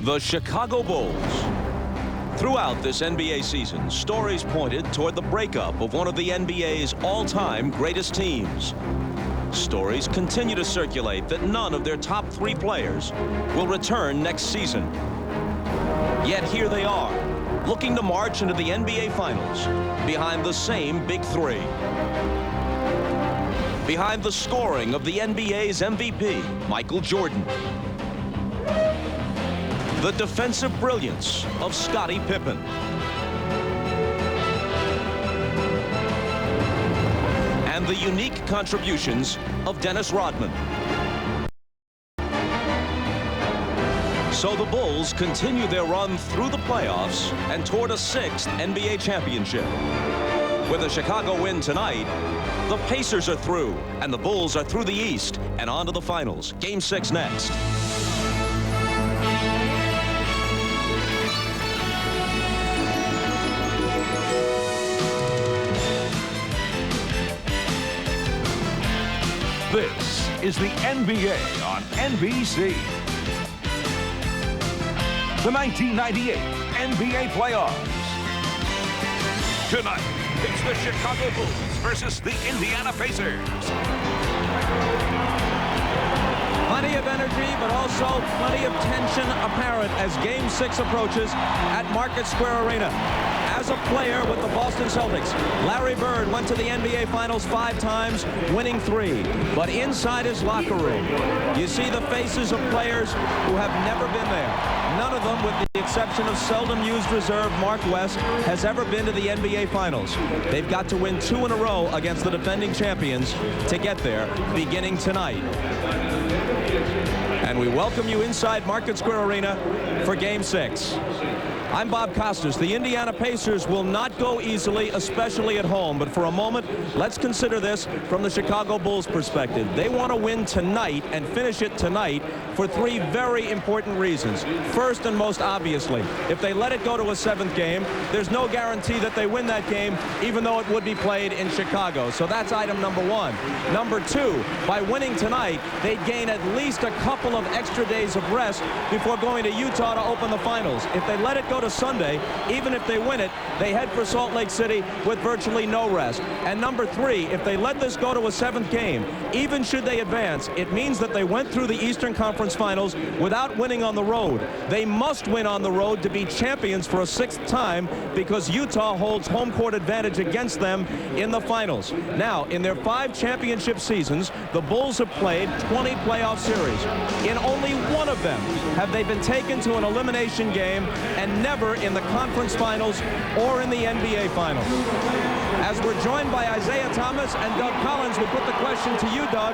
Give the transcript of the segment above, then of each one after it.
The Chicago Bulls. Throughout this NBA season, stories pointed toward the breakup of one of the NBA's all-time greatest teams. Stories continue to circulate that none of their top 3 players will return next season. Yet here they are, looking to march into the NBA Finals behind the same big 3. Behind the scoring of the NBA's MVP, Michael Jordan. The defensive brilliance of Scottie Pippen. And the unique contributions of Dennis Rodman. So the Bulls continue their run through the playoffs and toward a 6th NBA championship. With a Chicago win tonight, the Pacers are through, and the Bulls are through the East and on to the finals. Game 6 next. This is the NBA on NBC. The 1998 NBA playoffs. Tonight, it's the Chicago Bulls versus the Indiana Pacers. Plenty of energy, but also plenty of tension apparent as Game 6 approaches at Market Square Arena. As a player with the Boston Celtics, Larry Bird went to the NBA Finals 5 times, winning 3. But inside his locker room, you see the faces of players who have never been there. None of them, with the exception of seldom-used reserve Mark West, has ever been to the NBA Finals. They've got to win 2 in a row against the defending champions to get there, beginning tonight. And we welcome you inside Market Square Arena for Game 6. I'm Bob Costas. The Indiana Pacers will not go easily, especially at home. But for a moment, let's consider this from the Chicago Bulls' perspective. They want to win tonight and finish it tonight for 3 very important reasons. First and most obviously, if they let it go to a 7th game, there's no guarantee that they win that game, even though it would be played in Chicago. So that's item number 1. Number 2, by winning tonight, they'd gain at least a couple of extra days of rest before going to Utah to open the finals. If they let it go to Sunday, even if they win it, they head for Salt Lake City with virtually no rest. And number 3, if they let this go to a 7th game, even should they advance, it means that they went through the Eastern Conference Finals without winning on the road. They must win on the road to be champions for a 6th time because Utah holds home court advantage against them in the finals. Now, in their 5 championship seasons, the Bulls have played 20 playoff series. In only one of them have they been taken to an elimination game, and never in the conference finals or in the NBA finals. As we're joined by Isaiah Thomas and Doug Collins, we put the question to you, Doug.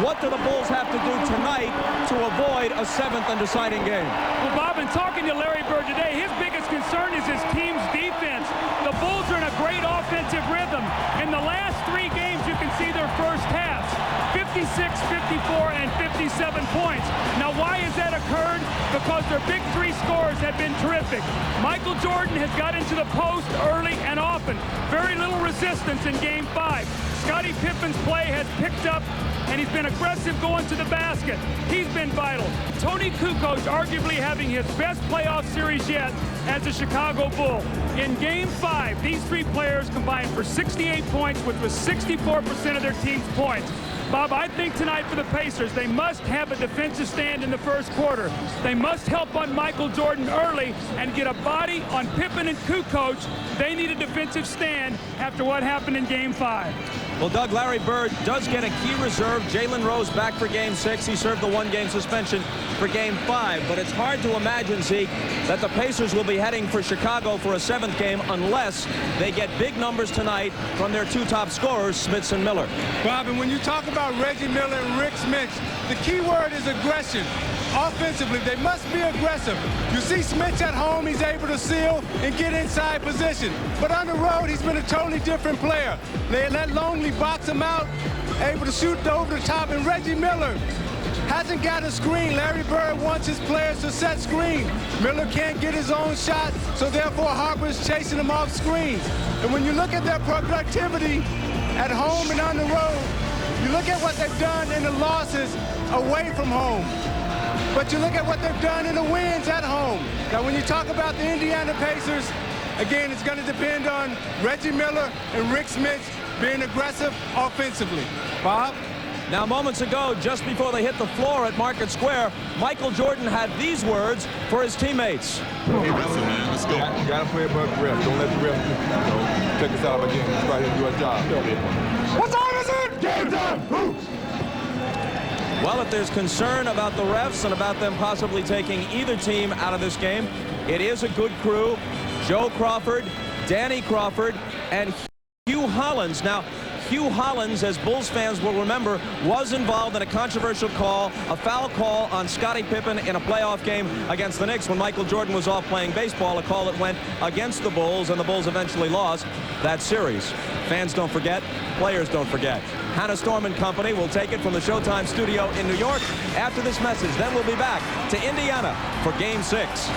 What do the Bulls have to do tonight to avoid a 7th and deciding game? Well, Bob, in talking to Larry Bird today, his biggest concern is his team's defense. The Bulls are in a great offensive rhythm. In the last 3 games, you can see their first halves. 56, 54, and 57 points. Now, why has that occurred? Because their big 3 scorers have been terrific. Michael Jordan has got into the post early and often. Very little resistance in Game 5. Scottie Pippen's play has picked up, and he's been aggressive going to the basket. He's been vital. Tony Kukoc arguably having his best playoff series yet as a Chicago Bull. In Game 5, these 3 players combined for 68 points, which was 64% of their team's points. Bob, I think tonight for the Pacers, they must have a defensive stand in the first quarter. They must help on Michael Jordan early and get a body on Pippen and Kukoc. They need a defensive stand after what happened in Game 5. Well, Doug, Larry Bird does get a key reserve. Jalen Rose back for Game 6. He served the 1-game suspension for Game 5. But it's hard to imagine, Zeke, that the Pacers will be heading for Chicago for a 7th game unless they get big numbers tonight from their 2 top scorers, Smits and Miller. Bob, and when you talk about Reggie Miller and Rick Smits, the key word is aggression. Offensively, they must be aggressive. You see Smits at home, he's able to seal and get inside position. But on the road, he's been a totally different player. They let Longley box him out, able to shoot over the top, and Reggie Miller hasn't got a screen. Larry Bird wants his players to set screen. Miller can't get his own shot, so therefore Harper's chasing him off screens. And when you look at their productivity at home and on the road, you look at what they've done in the losses away from home. but you look at what they've done in the wins at home. Now, when you talk about the Indiana Pacers, again, it's going to depend on Reggie Miller and Rick Smith being aggressive offensively. Bob? Now, moments ago, just before they hit the floor at Market Square, Michael Jordan had these words for his teammates. Listen, man, let's go. You gotta play above the ref. Don't let the ref, take us out again. Let's try to do our job. What time is it? Game time. Hoops. Well, if there's concern about the refs and about them possibly taking either team out of this game, it is a good crew. Joe Crawford, Danny Crawford, and Hugh Hollins. Now, Hugh Hollins, as Bulls fans will remember, was involved in a controversial call, a foul call on Scottie Pippen in a playoff game against the Knicks when Michael Jordan was off playing baseball, a call that went against the Bulls, and the Bulls eventually lost that series. Fans don't forget, players don't forget. Hannah Storm and company will take it from the Showtime studio in New York after this message. Then we'll be back to Indiana for Game 6.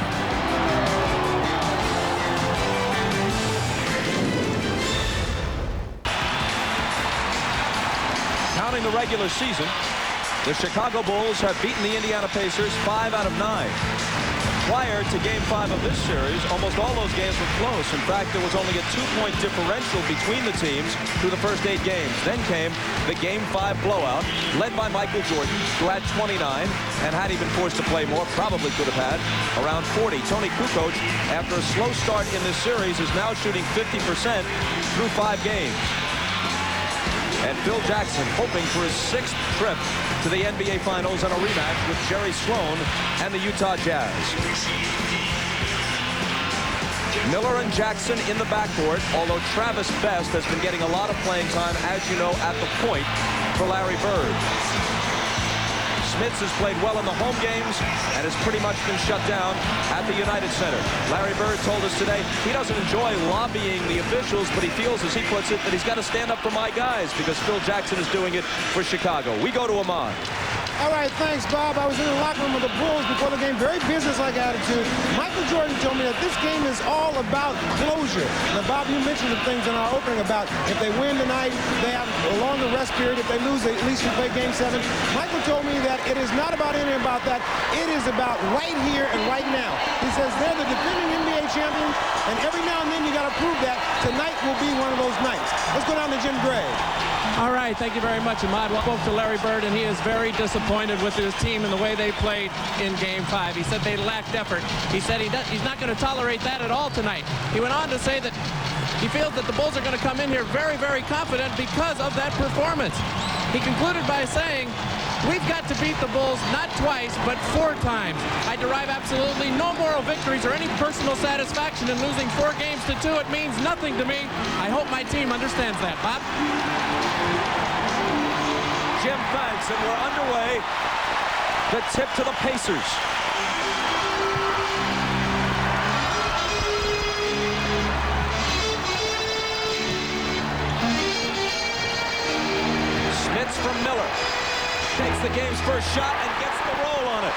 Counting the regular season, the Chicago Bulls have beaten the Indiana Pacers 5 out of 9. Prior to Game 5 of this series, almost all those games were close. In fact, there was only a 2-point differential between the teams through the first 8 games. Then came the Game 5 blowout, led by Michael Jordan, who had 29, and had he been forced to play more, probably could have had around 40. Tony Kukoc, after a slow start in this series, is now shooting 50% through 5 games. And Phil Jackson hoping for his 6th trip to the NBA Finals and a rematch with Jerry Sloan and the Utah Jazz. Miller and Jackson in the backcourt, although Travis Best has been getting a lot of playing time, as you know, at the point for Larry Bird. Smits has played well in the home games and has pretty much been shut down at the United Center. Larry Bird told us today he doesn't enjoy lobbying the officials, but he feels, as he puts it, that he's got to stand up for my guys because Phil Jackson is doing it for Chicago. We go to Ahmad. All right, thanks, Bob. I was in the locker room with the Bulls before the game. Very business-like attitude. Michael Jordan told me that this game is all about closure. Now, Bob, you mentioned the things in our opening about if they win tonight, they have a longer rest period. If they lose, they at least can play Game 7. Michael told me that it is not about anything about that. It is about right here and right now. He says they're the defending NBA champions, and every now and then you got to prove that tonight will be one of those nights. Let's go down to Jim Gray. All right, thank you very much, Ahmad. We spoke to Larry Bird, and he is very disappointed with his team and the way they played in Game 5. He said they lacked effort. He said he's not going to tolerate that at all tonight. He went on to say that he feels that the Bulls are going to come in here very, very confident because of that performance. He concluded by saying, we've got to beat the Bulls not twice, but 4 times. I derive absolutely no moral victories or any personal satisfaction in losing 4 games to 2. It means nothing to me. I hope my team understands that. Bob? Jim, thanks, and we're underway. The tip to the Pacers. Smits from Miller. Takes the game's first shot and gets the roll on it.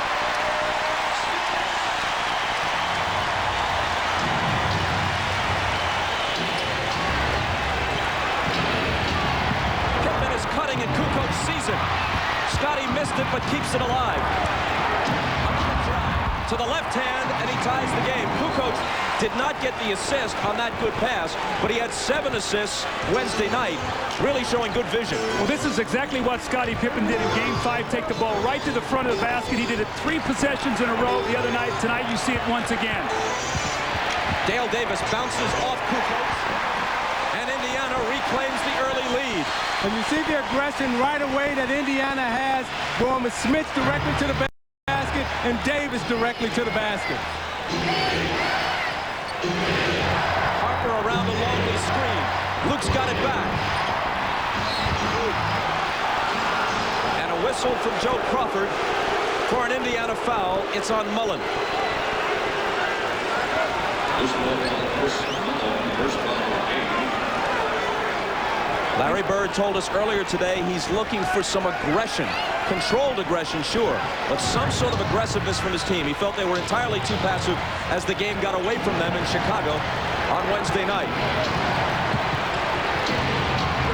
Pippen is cutting and Kukoc sees it. Scottie missed it but keeps it alive. To the left hand, and he ties the game. Kukoc did not get the assist on that good pass, but he had 7 assists Wednesday night, really showing good vision. Well, this is exactly what Scottie Pippen did in Game 5. Take the ball right to the front of the basket. He did it 3 possessions in a row the other night. Tonight, you see it once again. Dale Davis bounces off Kukoc, and Indiana reclaims the early lead. And you see the aggression right away that Indiana has, going with Smith directly to the basket and Davis directly to the basket. Harper around along the screen. Luke's got it back. And a whistle from Joe Crawford for an Indiana foul. It's on Mullen. Larry Bird told us earlier today he's looking for some aggression. Controlled aggression, sure, but some sort of aggressiveness from his team. He felt they were entirely too passive as the game got away from them in Chicago on Wednesday night.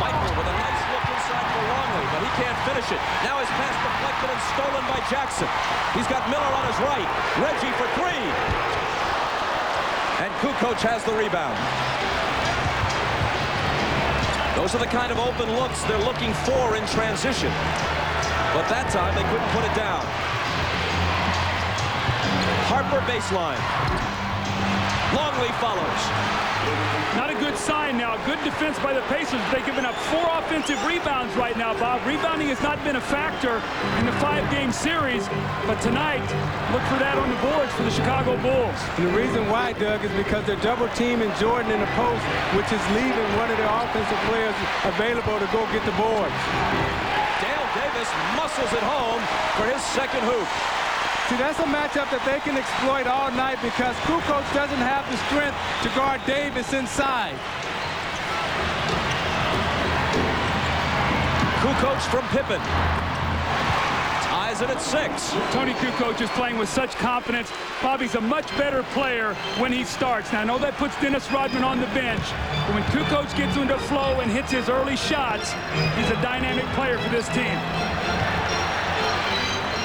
Michael with a nice look inside for Longley, but he can't finish it. Now his pass deflected and stolen by Jackson. He's got Miller on his right. Reggie for three. And Kukoc has the rebound. Those are the kind of open looks they're looking for in transition. But that time they couldn't put it down. Harper baseline. Longley follows. Not a good sign now. Good defense by the Pacers. They've given up 4 offensive rebounds right now, Bob. Rebounding has not been a factor in the 5-game series, but tonight, look for that on the boards for the Chicago Bulls. And the reason why, Doug, is because they're double teaming Jordan in the post, which is leaving one of their offensive players available to go get the boards. Dale Davis muscles it home for his second hoop. See, that's a matchup that they can exploit all night because Kukoc doesn't have the strength to guard Davis inside. Kukoc from Pippen. Ties it at 6. Tony Kukoc is playing with such confidence. Bobby's a much better player when he starts. Now, I know that puts Dennis Rodman on the bench, but when Kukoc gets into flow and hits his early shots, he's a dynamic player for this team.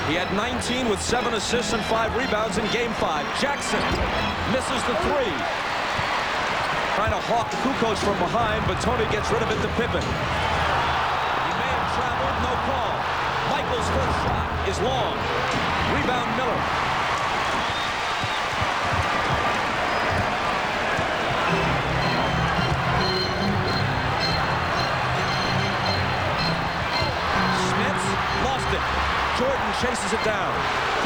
He had 19 with 7 assists and 5 rebounds in Game 5. Jackson misses the 3. Trying to hawk Kukoc from behind, but Tony gets rid of it to Pippen. He may have traveled, no call. Michael's first shot is long. Rebound Miller. Smith lost it. Jordan chases it down.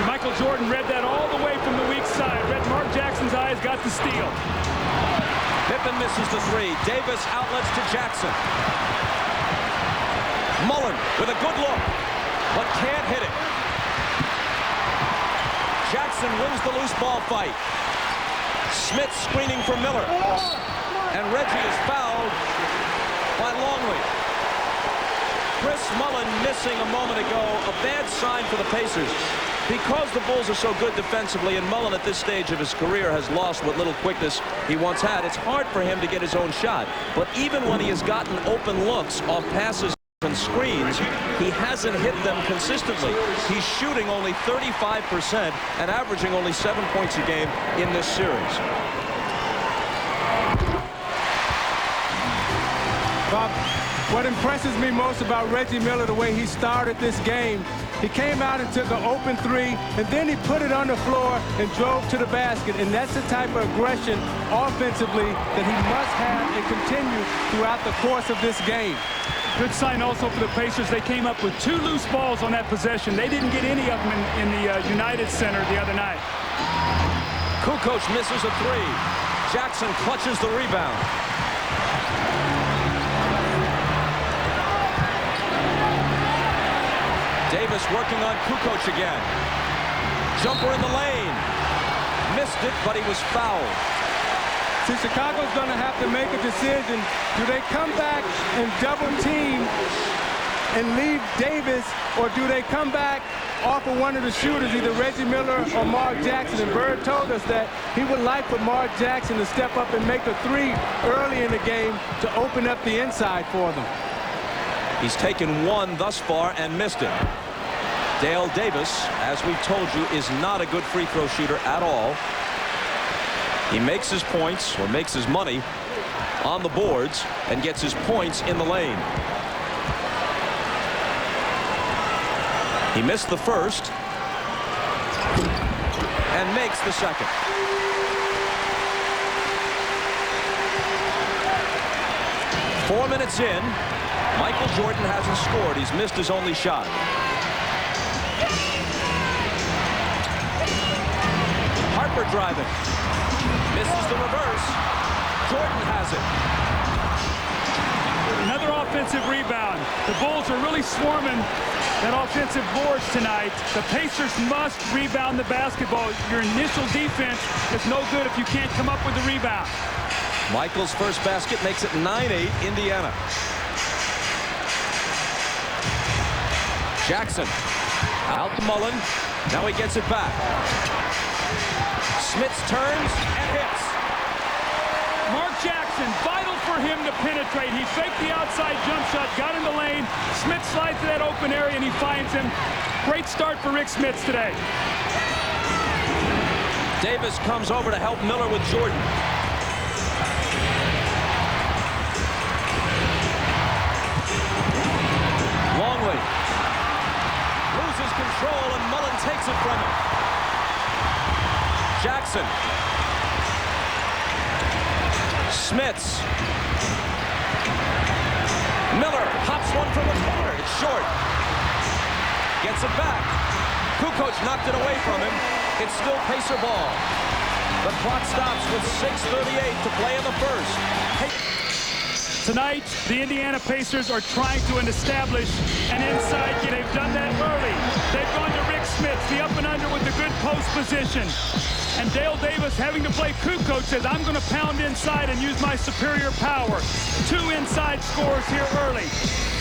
Michael Jordan read that all the way from the weak side. Read Mark Jackson's eyes, got the steal. Pippen misses the 3. Davis outlets to Jackson. Mullen with a good look, but can't hit it. Jackson wins the loose ball fight. Smith screening for Miller. And Reggie is fouled by Longley. Chris Mullen missing a moment ago, a bad sign for the Pacers. Because the Bulls are so good defensively, and Mullen at this stage of his career has lost what little quickness he once had, it's hard for him to get his own shot. But even when he has gotten open looks off passes and screens, he hasn't hit them consistently. He's shooting only 35% and averaging only 7 points a game in this series. Bob, what impresses me most about Reggie Miller, the way he started this game, he came out and took an open 3, and then he put it on the floor and drove to the basket. And that's the type of aggression offensively that he must have and continue throughout the course of this game. Good sign also for the Pacers. They came up with 2 loose balls on that possession. They didn't get any of them in the United Center the other night. Kukoc misses a 3. Jackson clutches the rebound. Davis working on Kukoc again. Jumper in the lane. Missed it, but he was fouled. See, Chicago's going to have to make a decision. Do they come back and double team and leave Davis, or do they come back off of one of the shooters, either Reggie Miller or Mark Jackson? And Bird told us that he would like for Mark Jackson to step up and make a 3 early in the game to open up the inside for them. He's taken 1 thus far and missed it. Dale Davis, as we've told you, is not a good free throw shooter at all. He makes his points, or makes his money, on the boards and gets his points in the lane. He missed the first and makes the second. Four minutes in, Michael Jordan hasn't scored. He's missed his only shot. Harper driving. Misses the reverse. Jordan has it. Another offensive rebound. The Bulls are really swarming that offensive boards tonight. The Pacers must rebound the basketball. Your initial defense is no good if you can't come up with the rebound. Michael's first basket makes it 9-8 Indiana. Jackson out to Mullen. Now he gets it back. Smith turns and hits. Mark Jackson, vital for him to penetrate. He faked the outside jump shot, got in the lane. Smith slides to that open area, and he finds him. Great start for Rick Smits today. Davis comes over to help Miller with Jordan. Longley loses control, and Mullen takes it from him. Jackson. Smits. Miller hops one from the corner. It's short. Gets it back. Kukoc knocked it away from him. It's still Pacer ball. The clock stops with 6:38 to play in the first. Tonight, the Indiana Pacers are trying to establish an inside game. They've done that early. They've gone to Rick Smits, the up and under with the good post position. And Dale Davis, having to play Kukoc, says, I'm going to pound inside and use my superior power. 2 inside scores here early.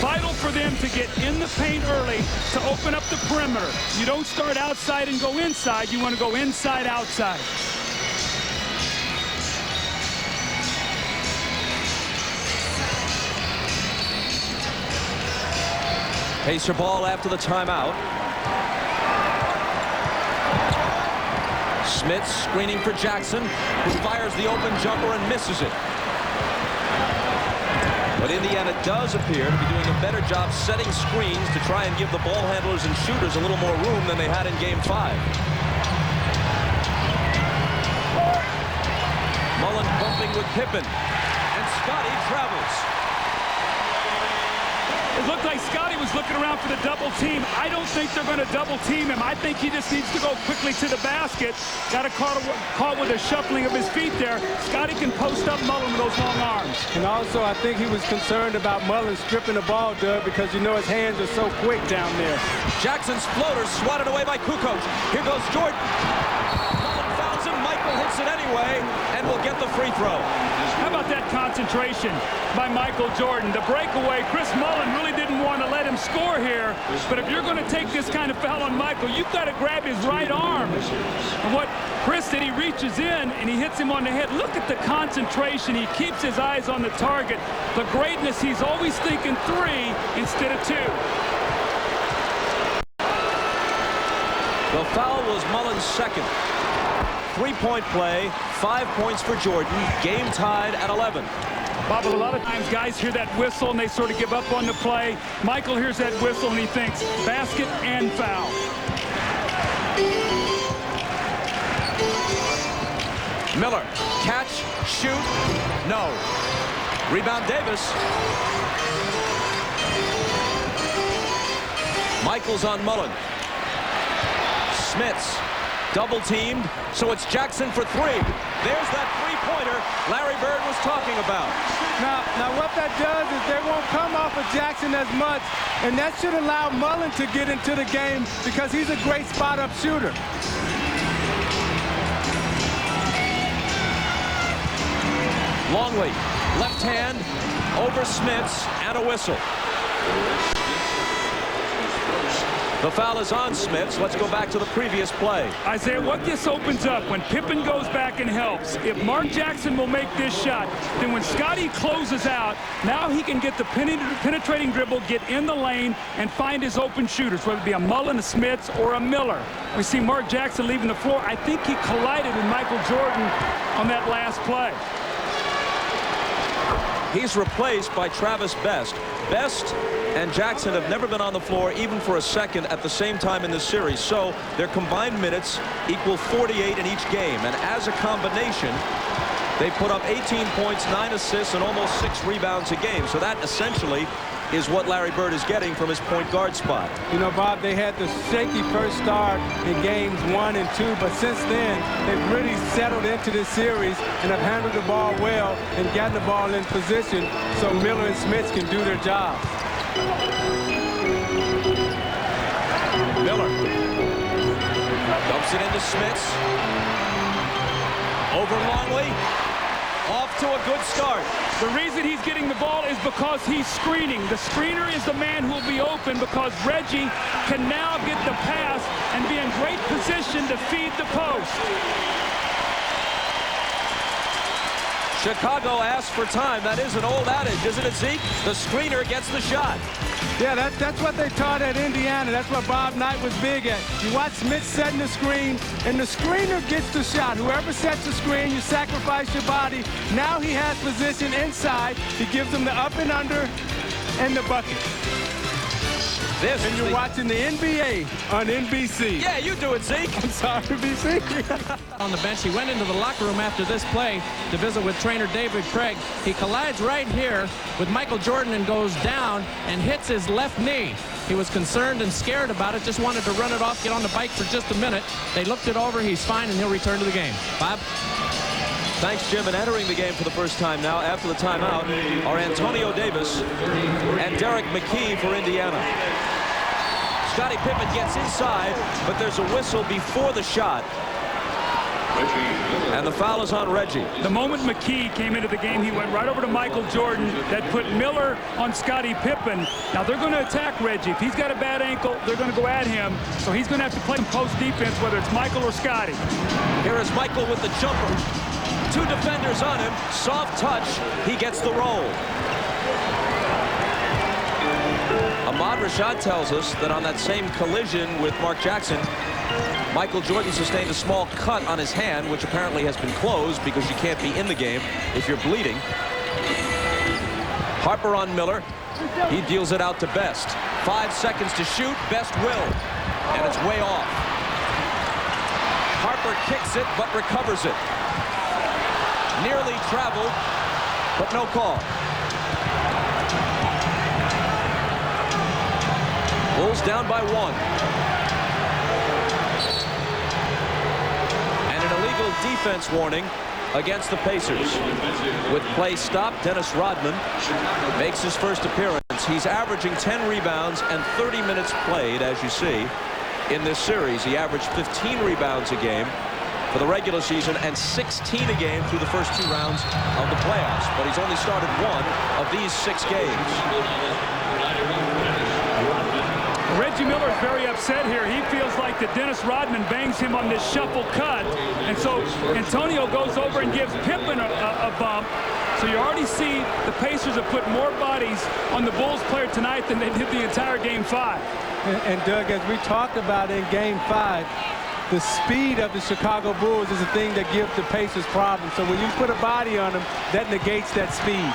Vital for them to get in the paint early to open up the perimeter. You don't start outside and go inside. You want to go inside, outside. Pacer ball after the timeout. Smits screening for Jackson, who fires the open jumper and misses it. But Indiana does appear to be doing a better job setting screens to try and give the ball handlers and shooters a little more room than they had in Game 5. Mullen bumping with Pippen, and Scotty travels. It looked like Scotty was looking around for the double team. I don't think they're going to double team him. I think he just needs to go quickly to the basket. Got caught with a shuffling of his feet there. Scotty can post up Mullen with those long arms. And also, I think he was concerned about Mullen stripping the ball, Doug, because you know his hands are so quick down there. Jackson's floater swatted away by Kukoc. Here goes Jordan. Mullen fouls him. Michael hits it anyway, and will get the free throw. How about that concentration by Michael Jordan? The breakaway, Chris Mullen really didn't want to let him score here, but if you're going to take this kind of foul on Michael, you've got to grab his right arm. And what Chris did, he reaches in and he hits him on the head. Look at the concentration. He keeps his eyes on the target. The greatness, he's always thinking 3 instead of 2. The foul was Mullen's second. 3-point play, 5 points for Jordan. Game tied at 11. Bob, a lot of times guys hear that whistle and they sort of give up on the play. Michael hears that whistle and he thinks basket and foul. Miller, catch, shoot, no. Rebound Davis. Michael's on Mullen. Smits. Double teamed, so it's Jackson for 3. There's that three-pointer Larry Bird was talking about. Now what that does is they won't come off of Jackson as much, and that should allow Mullen to get into the game because he's a great spot-up shooter. Longley, left hand, over Smits, and a whistle. The foul is on Smits. Let's go back to the previous play. Isaiah, what this opens up when Pippen goes back and helps, if Mark Jackson will make this shot, then when Scotty closes out, now he can get the penetrating dribble, get in the lane, and find his open shooters, whether it be a Mullen, a Smits, or a Miller. We see Mark Jackson leaving the floor. I think he collided with Michael Jordan on that last play. He's replaced by Travis Best. Best and Jackson have never been on the floor even for a second at the same time in this series. So their combined minutes equal 48 in each game. And as a combination, they put up 18 points, 9 assists, and almost 6 rebounds a game. So that essentially is what Larry Bird is getting from his point guard spot. You know, Bob, they had the shaky first start in games 1 and 2, but since then, they've really settled into this series and have handled the ball well and gotten the ball in position so Miller and Smits can do their job. Miller dumps it into Smits. Over Longley. Off to a good start. The reason he's getting the ball is because he's screening. The screener is the man who will be open because Reggie can now get the pass and be in great position to feed the post. Chicago asks for time. That is an old adage, isn't it, Zeke? The screener gets the shot. Yeah, that's what they taught at Indiana. That's what Bob Knight was big at. You watch Smith setting the screen, and the screener gets the shot. Whoever sets the screen, you sacrifice your body. Now he has position inside. He gives them the up and under and the bucket. And you're watching the NBA on NBC. Yeah, you do it, Zeke. I'm sorry, NBC. On the bench, he went into the locker room after this play to visit with trainer David Craig. He collides right here with Michael Jordan and goes down and hits his left knee. He was concerned and scared about it, just wanted to run it off, get on the bike for just a minute. They looked it over, he's fine, and he'll return to the game. Bob? Thanks, Jim. And entering the game for the first time now after the timeout are Antonio Davis and Derek McKee for Indiana. Scottie Pippen gets inside, but there's a whistle before the shot. And the foul is on Reggie. The moment McKee came into the game, he went right over to Michael Jordan. That put Miller on Scottie Pippen. Now they're going to attack Reggie. If he's got a bad ankle, they're going to go at him. So he's going to have to play some post defense, whether it's Michael or Scottie. Here is Michael with the jumper. Two defenders on him. Soft touch. He gets the roll. Ahmad Rashad tells us that on that same collision with Mark Jackson, Michael Jordan sustained a small cut on his hand, which apparently has been closed because you can't be in the game if you're bleeding. Harper on Miller. He deals it out to Best. 5 seconds to shoot. Best will. And it's way off. Harper kicks it but recovers it. Nearly traveled, but no call. Bulls down by 1. And an illegal defense warning against the Pacers. With play stopped, Dennis Rodman makes his first appearance. He's averaging 10 rebounds and 30 minutes played, as you see, in this series. He averaged 15 rebounds a game for the regular season and 16 a game through the first 2 rounds of the playoffs. But he's only started 1 of these 6 games. Reggie Miller is very upset here. He feels like that Dennis Rodman bangs him on this shuffle cut. And so Antonio goes over and gives Pippen a bump. So you already see the Pacers have put more bodies on the Bulls player tonight than they did the entire Game 5. And Doug, as we talked about in Game 5, the speed of the Chicago Bulls is the thing that gives the Pacers problems. So when you put a body on them, that negates that speed.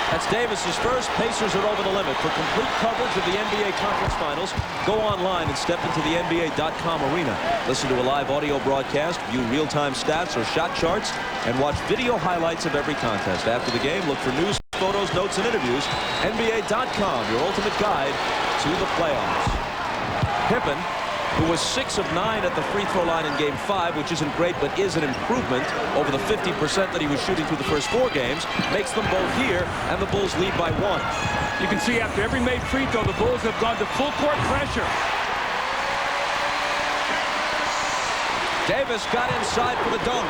That's Davis's first. Pacers are over the limit. For complete coverage of the NBA Conference Finals, go online and step into the NBA.com arena. Listen to a live audio broadcast, view real-time stats or shot charts, and watch video highlights of every contest. After the game, look for news, photos, notes, and interviews. NBA.com, your ultimate guide to the playoffs. Pippen, who was 6 of 9 at the free throw line in Game 5, which isn't great but is an improvement over the 50% that he was shooting through the first 4 games, makes them both here, and the Bulls lead by 1. You can see after every made free throw, the Bulls have gone to full court pressure. Davis got inside for the dunk.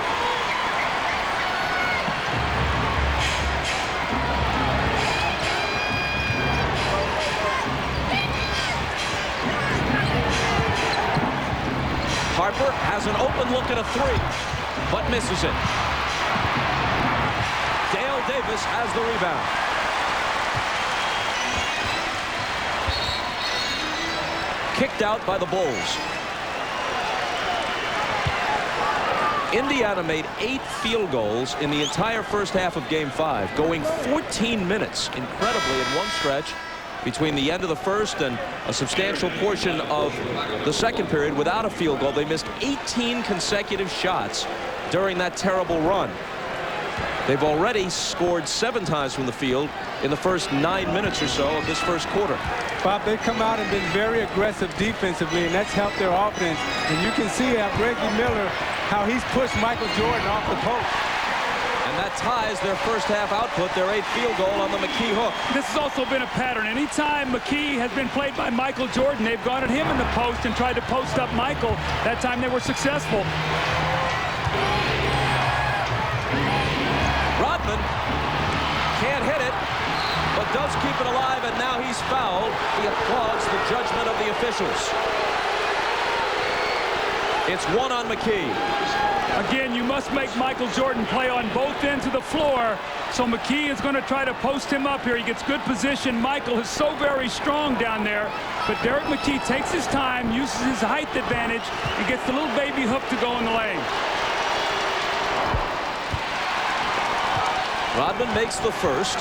Harper has an open look at a 3, but misses it. Dale Davis has the rebound. Kicked out by the Bulls. Indiana made 8 field goals in the entire first half of Game 5, going 14 minutes, incredibly, in one stretch, between the end of the first and a substantial portion of the second period without a field goal. They missed 18 consecutive shots during that terrible run. They've already scored 7 times from the field in the first 9 minutes or so of this first quarter. Bob, they've come out and been very aggressive defensively, and that's helped their offense. And you can see how Reggie Miller, how he's pushed Michael Jordan off the post. And that ties their first half output, their 8th field goal on the McKee hook. This has also been a pattern. Anytime McKee has been played by Michael Jordan, they've gone at him in the post and tried to post up Michael. That time they were successful. Rodman can't hit it, but does keep it alive, and now he's fouled. He applauds the judgment of the officials. It's one on McKee. Again, you must make Michael Jordan play on both ends of the floor. So McKee is going to try to post him up here. He gets good position. Michael is so very strong down there. But Derek McKee takes his time, uses his height advantage, and gets the little baby hook to go in the lane. Rodman makes the first.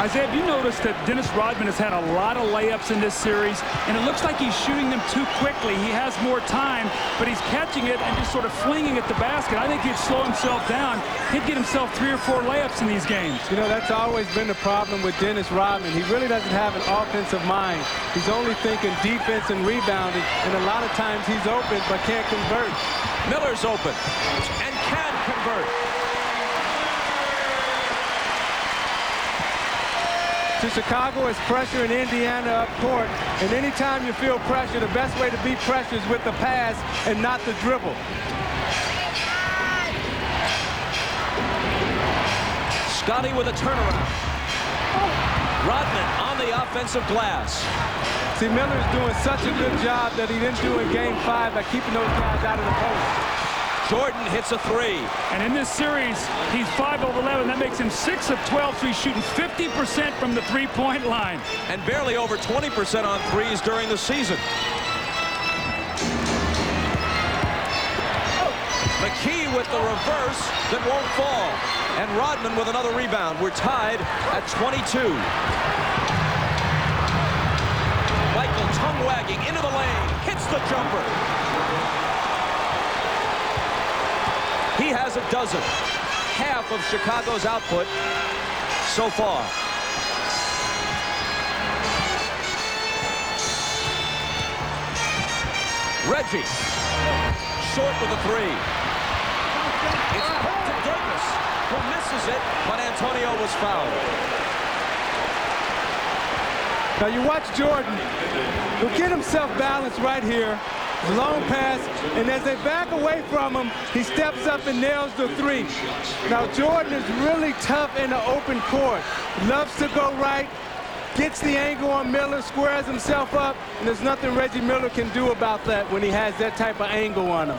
Isaiah, have you noticed that Dennis Rodman has had a lot of layups in this series, and it looks like he's shooting them too quickly. He has more time, but he's catching it and just sort of flinging at the basket. I think he'd slow himself down. He'd get himself 3 or 4 layups in these games. You know, that's always been the problem with Dennis Rodman. He really doesn't have an offensive mind. He's only thinking defense and rebounding, and a lot of times he's open but can't convert. Miller's open and can convert. To Chicago is pressure in Indiana up court. And anytime you feel pressure, the best way to beat pressure is with the pass and not the dribble. Scotty with a turnaround. Rodman on the offensive glass. See, Miller's doing such a good job that he didn't do in Game 5 by keeping those guys out of the post. Jordan hits a 3. And in this series, he's 5 of 11. That makes him 6 of 12, so he's shooting 50% from the three-point line. And barely over 20% on threes during the season. McKee with the reverse that won't fall. And Rodman with another rebound. We're tied at 22. Michael tongue-wagging into the lane. Hits the jumper. He has a dozen. Half of Chicago's output so far. Reggie. Short with a 3. It's poked to Davis, who misses it, but Antonio was fouled. Now you watch Jordan. He'll get himself balanced right here. Long pass, and as they back away from him, he steps up and nails the 3. Now Jordan is really tough in the open court. Loves to go right, gets the angle on Miller, squares himself up, and there's nothing Reggie Miller can do about that when he has that type of angle on him.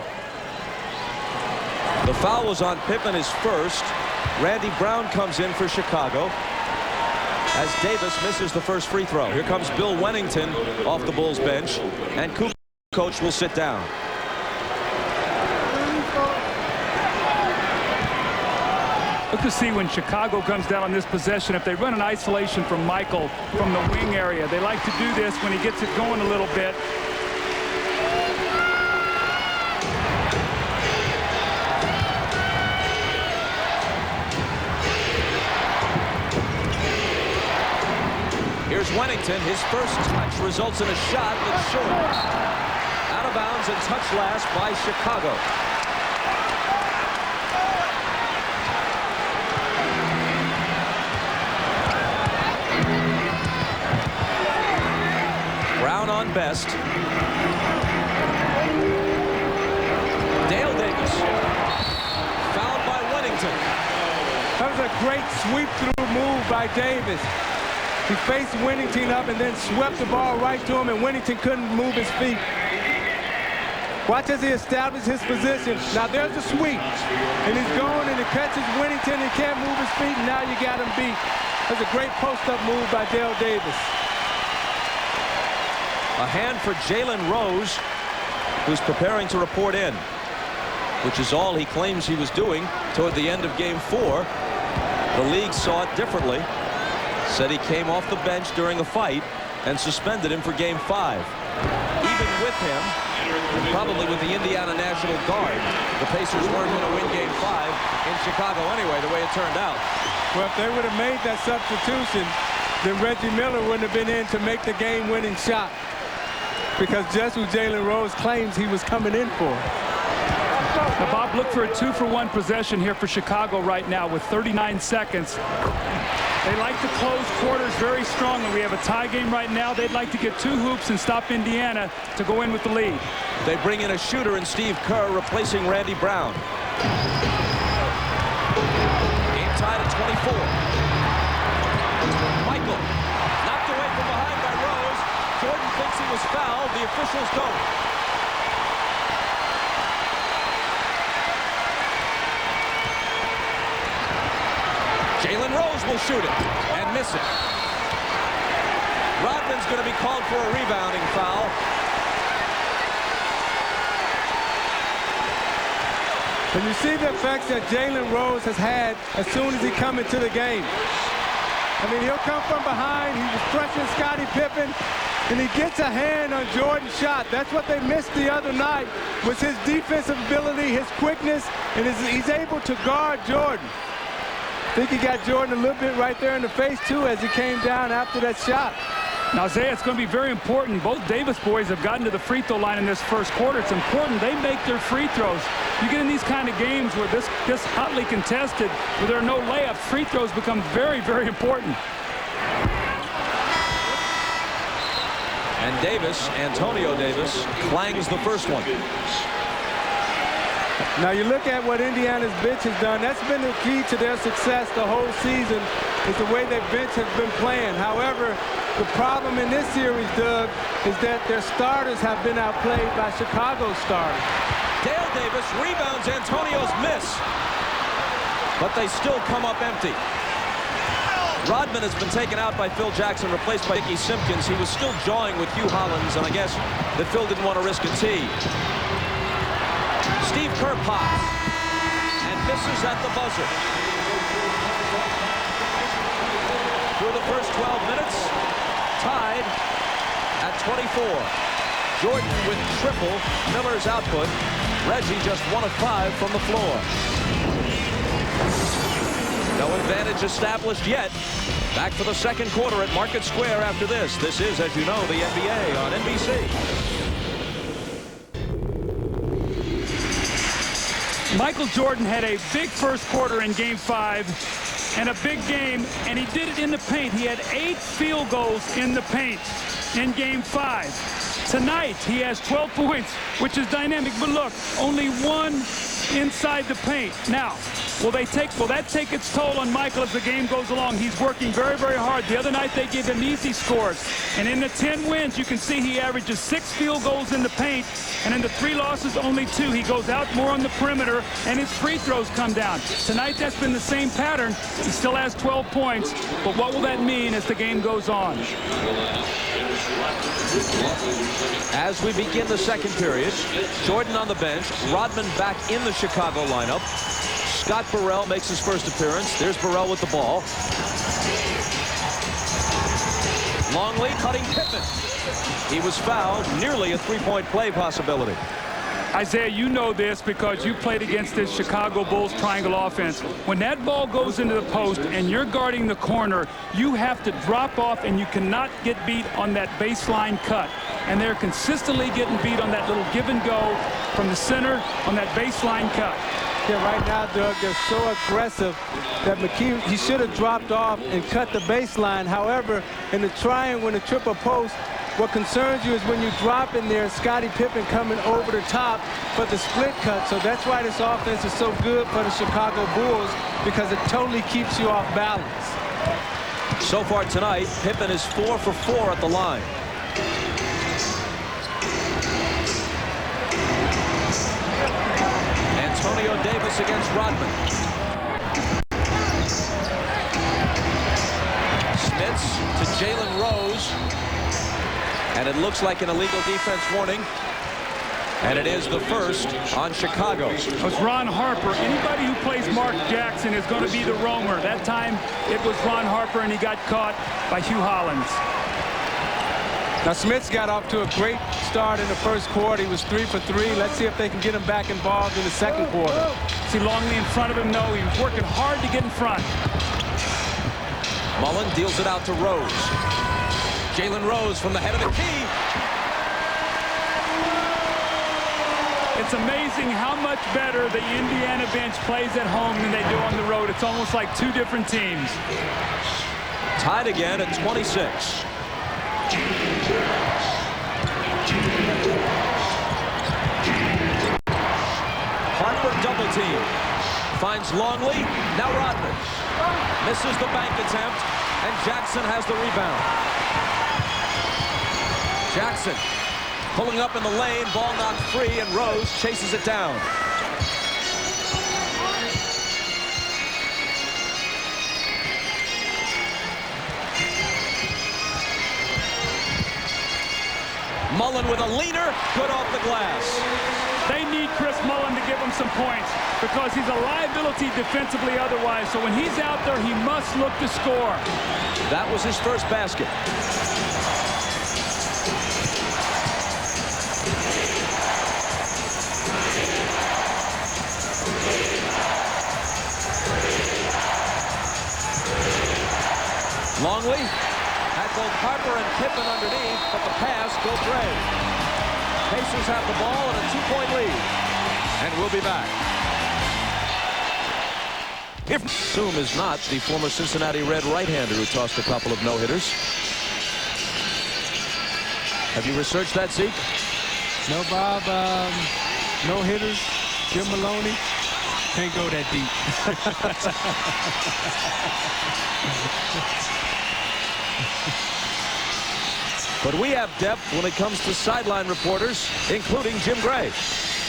The foul was on Pippen, his first. Randy Brown comes in for Chicago as Davis misses the first free throw. Here comes Bill Wennington off the Bulls bench, and coach will sit down. Look to see when Chicago comes down on this possession, if they run an isolation from Michael from the wing area. They like to do this when he gets it going a little bit. Here's Wennington. His first touch results in a shot that's short. Out of bounds and touched last by Chicago. Brown on best. Dale Davis. Fouled by Wennington. That was a great sweep-through move by Davis. He faced Wennington up and then swept the ball right to him, and Wennington couldn't move his feet. Watch as he establishes his position. Now there's the sweep. And he's going and he catches Wennington. He can't move his feet, and now you got him beat. That's a great post-up move by Dale Davis. A hand for Jalen Rose, who's preparing to report in, which is all he claims he was doing toward the end of Game 4. The league saw it differently. Said he came off the bench during a fight and suspended him for Game 5. Even with him, probably with the Indiana National Guard, the Pacers weren't going to win Game 5 in Chicago anyway, the way it turned out. Well, if they would have made that substitution, then Reggie Miller wouldn't have been in to make the game-winning shot, because just who Jalen Rose claims he was coming in for. Now, Bob, look for a 2-for-1 possession here for Chicago right now with 39 seconds. They like to close quarters very strongly. We have a tie game right now. They'd like to get 2 hoops and stop Indiana to go in with the lead. They bring in a shooter in Steve Kerr, replacing Randy Brown. Game tied at 24. Michael knocked away from behind by Rose. Jordan thinks he was fouled. The officials don't. Jalen Rose will shoot it and miss it. Rodman's going to be called for a rebounding foul. And you see the effects that Jalen Rose has had as soon as he comes into the game. I mean, he'll come from behind. He was pressuring Scottie Pippen, and he gets a hand on Jordan's shot. That's what they missed the other night, was his defensive ability, his quickness, and he's able to guard Jordan. I think he got Jordan a little bit right there in the face, too, as he came down after that shot. Now, Isaiah, it's going to be very important. Both Davis boys have gotten to the free throw line in this first quarter. It's important they make their free throws. You get in these kind of games where this hotly contested, where there are no layups, free throws become very, very important. And Davis, Antonio Davis, clangs the first one. Now you look at what Indiana's bench has done. That's been the key to their success the whole season, is the way their bench has been playing. However, the problem in this series, Doug, is that their starters have been outplayed by Chicago's starters. Dale Davis rebounds Antonio's miss, but they still come up empty. Rodman has been taken out by Phil Jackson, replaced by Dickie Simpkins. He was still jawing with Hugh Hollins, and I guess that Phil didn't want to risk a tee. Steve Kerr pops and misses at the buzzer. Through the first 12 minutes, tied at 24. Jordan with triple Miller's output. Reggie just 1 of 5 from the floor. No advantage established yet. Back for the second quarter at Market Square after this. This is, as you know, the NBA on NBC. Michael Jordan had a big first quarter in Game 5 and a big game, and he did it in the paint. He had 8 field goals in the paint in Game 5. Tonight, he has 12 points, which is dynamic. But look, only 1 inside the paint. Now, will that take its toll on Michael as the game goes along? He's working very, very hard. The other night, they gave him easy scores. And in the 10 wins, you can see he averages 6 field goals in the paint. And in the 3 losses, only 2. He goes out more on the perimeter, and his free throws come down. Tonight, that's been the same pattern. He still has 12 points. But what will that mean as the game goes on? As we begin the second period, Jordan on the bench, Rodman back in the Chicago lineup. Scott Burrell makes his first appearance. There's Burrell with the ball. Longley cutting Pippen. He was fouled, nearly a three-point play possibility. Isaiah, you know this because you played against this Chicago Bulls triangle offense. When that ball goes into the post and you're guarding the corner, you have to drop off, and you cannot get beat on that baseline cut. And they're consistently getting beat on that little give and go from the center on that baseline cut. Yeah, right now, Doug, they're so aggressive that McKee, he should have dropped off and cut the baseline. However, in the triangle, in the triple post, what concerns you is when you drop in there, Scottie Pippen coming over the top for the split cut. So that's why this offense is so good for the Chicago Bulls, because it totally keeps you off balance. So far tonight, Pippen is 4 for 4 at the line. Antonio Davis against Rodman. Smits to Jalen Rose. And it looks like an illegal defense warning. And it is the first on Chicago. It's Ron Harper. Anybody who plays Mark Jackson is going to be the roamer. That time it was Ron Harper, and he got caught by Hugh Hollins. Now, Smith's got off to a great start in the first quarter. He was 3 for 3. Let's see if they can get him back involved in the second quarter. See Longley in front of him? No, he was working hard to get in front. Mullen deals it out to Rose. Jalen Rose from the head of the key. It's amazing how much better the Indiana bench plays at home than they do on the road. It's almost like 2 different teams. Tied again at 26. Harper double team. Finds Longley. Now Rodman. Misses the bank attempt, and Jackson has the rebound. Jackson pulling up in the lane, ball knocked free, and Rose chases it down. Mullen with a leaner, good off the glass. They need Chris Mullen to give him some points because he's a liability defensively otherwise. So when he's out there, he must look to score. That was his first basket. Longley had both Harper and Pippen underneath, but the pass goes Gray. Pacers have the ball and a 2-point lead. And we'll be back. If Zoom is not the former Cincinnati Red right-hander who tossed a couple of no-hitters. Have you researched that, Zeke? No, Bob. No-hitters. Jim Maloney. Can't go that deep. But we have depth when it comes to sideline reporters, including Jim Gray.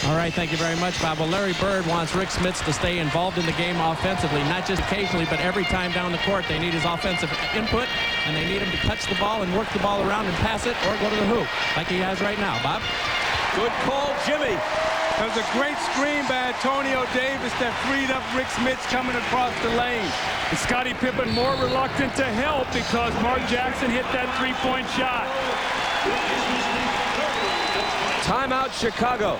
All right, thank you very much, Bob. Well, Larry Bird wants Rick Smits to stay involved in the game offensively, not just occasionally, but every time down the court. They need his offensive input, and they need him to touch the ball and work the ball around and pass it or go to the hoop, like he has right now. Bob? Good call, Jimmy. That was a great screen by Antonio Davis that freed up Rick Smits coming across the lane. And Scottie Pippen more reluctant to help because Mark Jackson hit that three-point shot. Timeout, Chicago.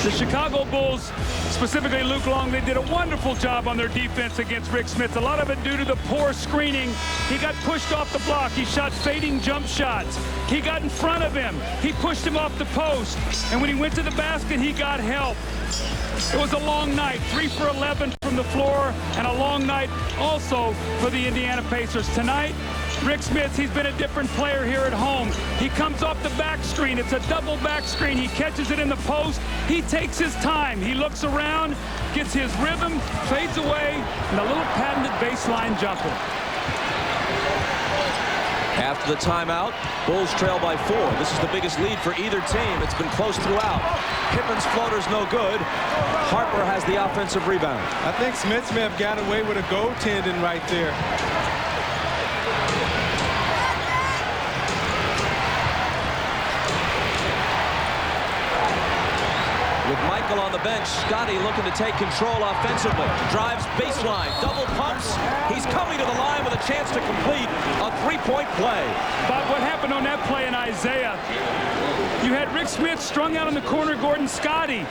The Chicago Bulls, specifically Luke Long, they did a wonderful job on their defense against Rick Smits. A lot of it due to the poor screening. He got pushed off the block. He shot fading jump shots. He got in front of him. He pushed him off the post. And when he went to the basket, he got help. It was a long night, 3 for 11 from the floor, and a long night also for the Indiana Pacers. Tonight, Rick Smits, he's been a different player here at home. He comes off the back screen. It's a double back screen. He catches it in the post. He takes his time. He looks around, gets his rhythm, fades away, and a little patented baseline jumper. After the timeout, Bulls trail by 4. This is the biggest lead for either team. It's been close throughout. Pippen's floater's no good. Harper has the offensive rebound. I think Smits may have got away with a goaltending right there. With Michael on the bench, Scottie looking to take control offensively. Drives baseline, double pumps. He's coming to the line with a chance to complete a three-point play. But what happened on that play in Isaiah, you had Rick Smits strung out in the corner, Gordon Scottie,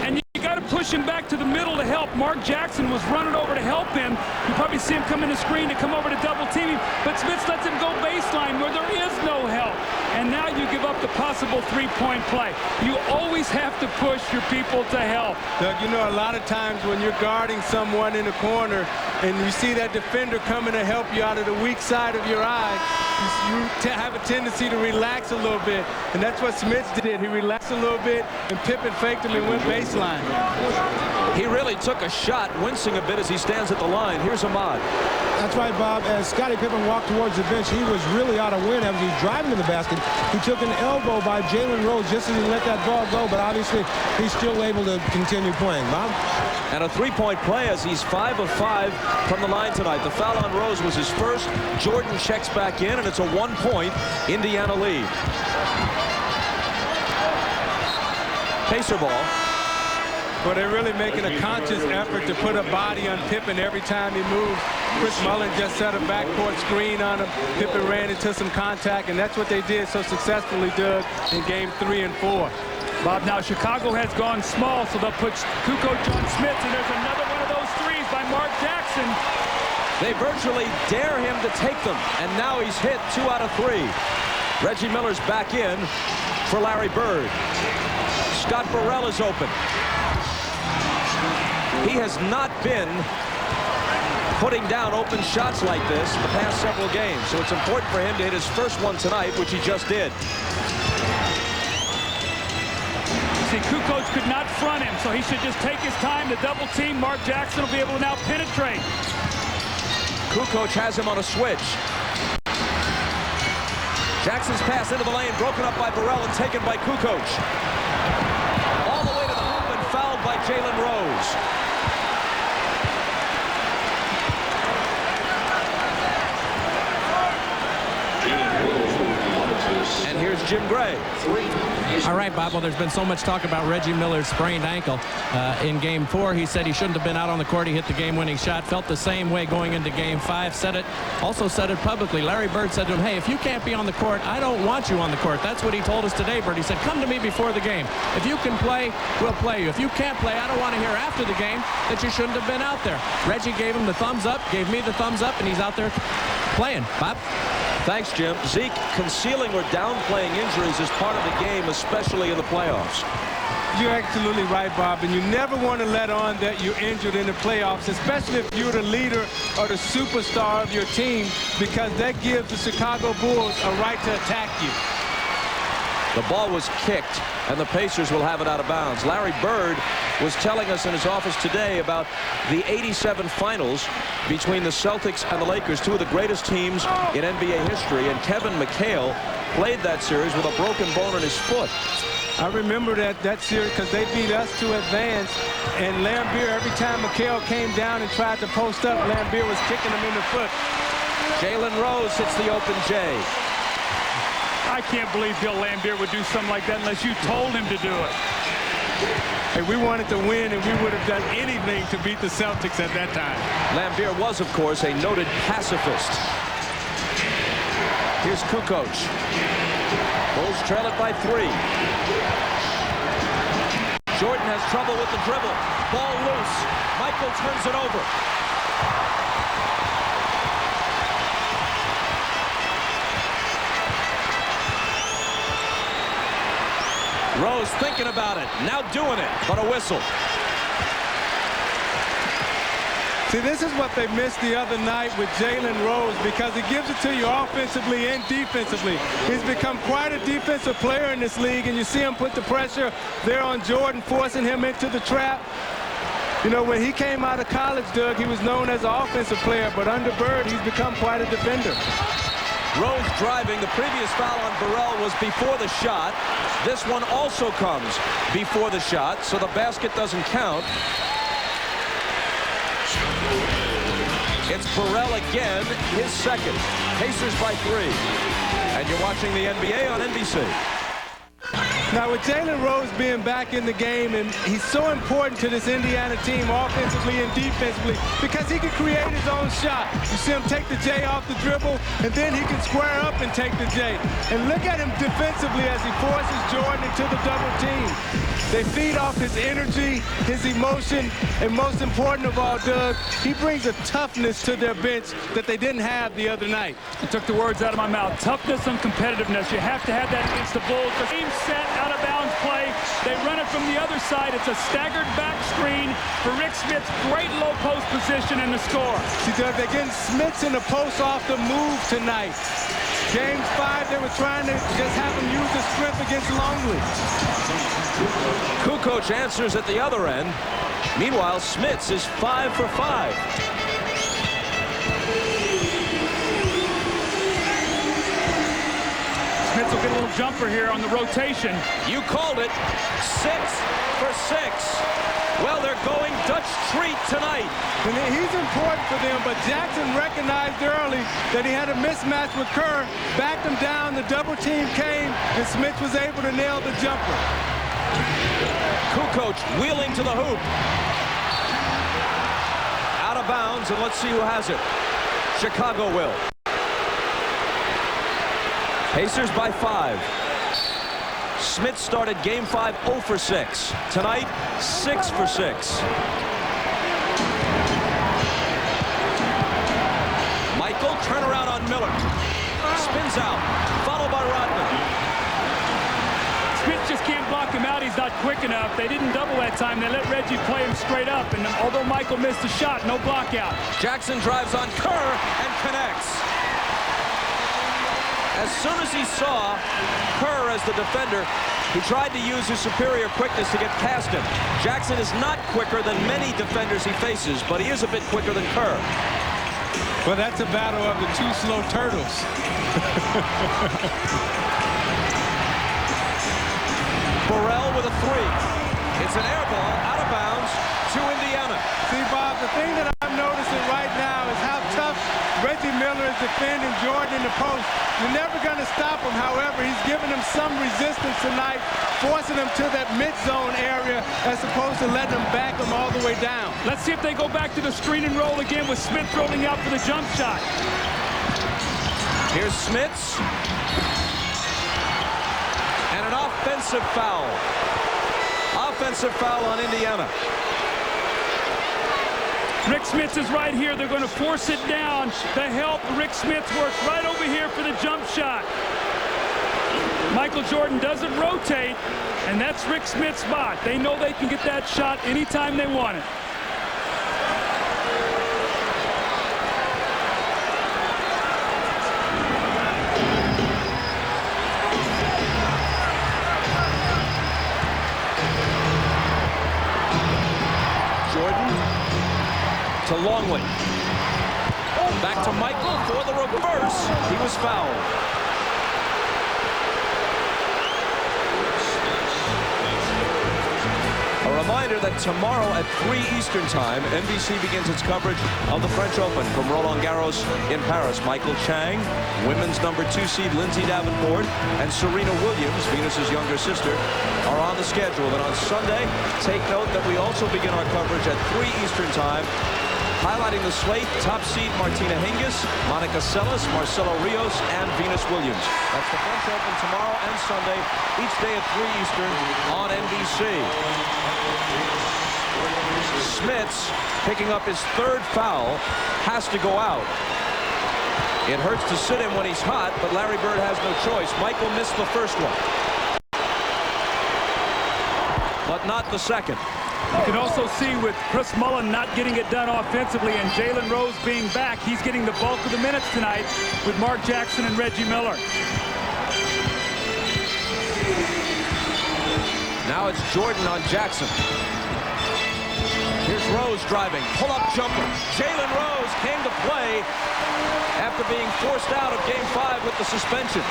and you got to push him back to the middle to help. Mark Jackson was running over to help him. You probably see him come in the screen to come over to double team him, but Smits lets him go baseline where there is no help. And now you give up the possible three-point play. You always have to push your people to help. Doug, you know, a lot of times when you're guarding someone in the corner and you see that defender coming to help you out of the weak side of your eye, you have a tendency to relax a little bit. And that's what Smits did. He relaxed a little bit, and Pippen faked him and went baseline. He really took a shot, wincing a bit as he stands at the line. Here's Ahmad. That's right, Bob. As Scottie Pippen walked towards the bench, he was really out of wind as he was driving to the basket. He took an elbow by Jalen Rose just as he let that ball go, but obviously he's still able to continue playing. Bob? And a three-point play as he's 5 of 5 from the line tonight. The foul on Rose was his first. Jordan checks back in, and it's a 1-point Indiana lead. Pacer ball. Well, they're really making a conscious effort to put a body on Pippen every time he moves. Chris Mullen just set a backcourt screen on him. Pippen ran into some contact, and that's what they did so successfully, Doug, in game 3 and 4. Bob, now Chicago has gone small, so they'll put Kukoc on Smits, and there's another one of those threes by Mark Jackson. They virtually dare him to take them, and now he's hit 2 out of 3. Reggie Miller's back in for Larry Bird. Scott Burrell is open. He has not been putting down open shots like this the past several games, so it's important for him to hit his first one tonight, which he just did. See, Kukoc could not front him, so he should just take his time to double team. Mark Jackson will be able to now penetrate. Kukoc has him on a switch. Jackson's pass into the lane, broken up by Burrell and taken by Kukoc. All the way to the hoop and fouled by Jalen Rose. Here's Jim Gray. All right, Bob. Well, there's been so much talk about Reggie Miller's sprained ankle in Game 4. He said he shouldn't have been out on the court. He hit the game-winning shot. Felt the same way going into Game 5. Also said it publicly. Larry Bird said to him, hey, if you can't be on the court, I don't want you on the court. That's what he told us today, Bird. He said, come to me before the game. If you can play, we'll play you. If you can't play, I don't want to hear after the game that you shouldn't have been out there. Reggie gave him the thumbs up, gave me the thumbs up, and he's out there playing. Bob? Thanks, Jim. Zeke, concealing or downplaying injuries is part of the game, especially in the playoffs. You're absolutely right, Bob, and you never want to let on that you're injured in the playoffs, especially if you're the leader or the superstar of your team, because that gives the Chicago Bulls a right to attack you. The ball was kicked, and the Pacers will have it out of bounds. Larry Bird was telling us in his office today about the '87 finals between the Celtics and the Lakers, two of the greatest teams in NBA history, and Kevin McHale played that series with a broken bone in his foot. I remember that series because they beat us to advance, and Lambeer, every time McHale came down and tried to post up, Lambeer was kicking him in the foot. Jalen Rose hits the open J. I can't believe Bill Lambier would do something like that unless you told him to do it. Hey, we wanted to win, and we would have done anything to beat the Celtics at that time. Lambier was, of course, a noted pacifist. Here's Kukoc. Bulls trail it by 3. Jordan has trouble with the dribble. Ball loose. Michael turns it over. Rose thinking about it, now doing it, but a whistle. See, this is what they missed the other night with Jalen Rose, because he gives it to you offensively and defensively. He's become quite a defensive player in this league, and you see him put the pressure there on Jordan, forcing him into the trap. You know, when he came out of college, Doug, he was known as an offensive player, but under Bird, he's become quite a defender. Rose driving. The previous foul on Burrell was before the shot. This one also comes before the shot, so the basket doesn't count. It's Burrell again, his second. Pacers by 3. And you're watching the NBA on NBC. Now, with Jalen Rose being back in the game, and he's so important to this Indiana team offensively and defensively because he can create his own shot. You see him take the J off the dribble, and then he can square up and take the J. And look at him defensively as he forces Jordan into the double team. They feed off his energy, his emotion, and most important of all, Doug, he brings a toughness to their bench that they didn't have the other night. You took the words out of my mouth. Toughness and competitiveness. You have to have that against the Bulls. The team set, out-of-bounds play. They run it from the other side. It's a staggered back screen for Rick Smith's great low post position and the score. See, Doug, they're getting Smiths in the post off the move tonight. Game 5, they were trying to just have him use his strength against Longley. Kukoc answers at the other end. Meanwhile, Smits is 5 for 5. Smits will get a little jumper here on the rotation. You called it. 6 for 6. Well, they're going Dutch treat tonight. And he's important for them, but Jackson recognized early that he had a mismatch with Kerr, backed him down, the double team came, and Smith was able to nail the jumper. Kukoc wheeling to the hoop. Out of bounds, and let's see who has it. Chicago will. Pacers by 5. Smith started Game 5 0 for 6. Tonight, 6 for 6. Michael, turnaround on Miller. Spins out, followed by Rodman. Smith just can't block him out. He's not quick enough. They didn't double that time. They let Reggie play him straight up. And although Michael missed the shot, no block out. Jackson drives on Kerr and connects. As soon as he saw Kerr as the defender, he tried to use his superior quickness to get past him. Jackson is not quicker than many defenders he faces, but he is a bit quicker than Kerr. Well, that's a battle of the two slow turtles. Burrell with a 3. It's an air ball out of bounds to Indiana. See, Bob, the thing that I'm noticing right now is how tough Reggie Miller is defending Jordan in the post. You're never going to stop him. However, he's giving him some resistance tonight, forcing him to that mid-zone area as opposed to letting him back him all the way down. Let's see if they go back to the screen and roll again with Smith rolling out for the jump shot. Here's Smits. And an offensive foul. Offensive foul on Indiana. Rick Smits is right here. They're going to force it down. The help. Rick Smits works right over here for the jump shot. Michael Jordan doesn't rotate, and that's Rick Smits' spot. They know they can get that shot anytime they want it. To Longley. Back to Michael for the reverse. He was fouled. A reminder that tomorrow at 3 Eastern Time, NBC begins its coverage of the French Open from Roland Garros in Paris. Michael Chang, women's #2 seed Lindsay Davenport, and Serena Williams, Venus's younger sister, are on the schedule. And on Sunday, take note that we also begin our coverage at 3 Eastern Time, highlighting the slate, top seed Martina Hingis, Monica Seles, Marcelo Rios, and Venus Williams. That's the French Open tomorrow and Sunday, each day at 3 Eastern on NBC. Smits, picking up his 3rd foul, has to go out. It hurts to sit him when he's hot, but Larry Bird has no choice. Michael missed the first one, but not the second. You can also see with Chris Mullin not getting it done offensively and Jalen Rose being back, he's getting the bulk of the minutes tonight with Mark Jackson and Reggie Miller. Now it's Jordan on Jackson. Here's Rose driving. Pull-up jumper. Jalen Rose came to play after being forced out of Game 5 with the suspension.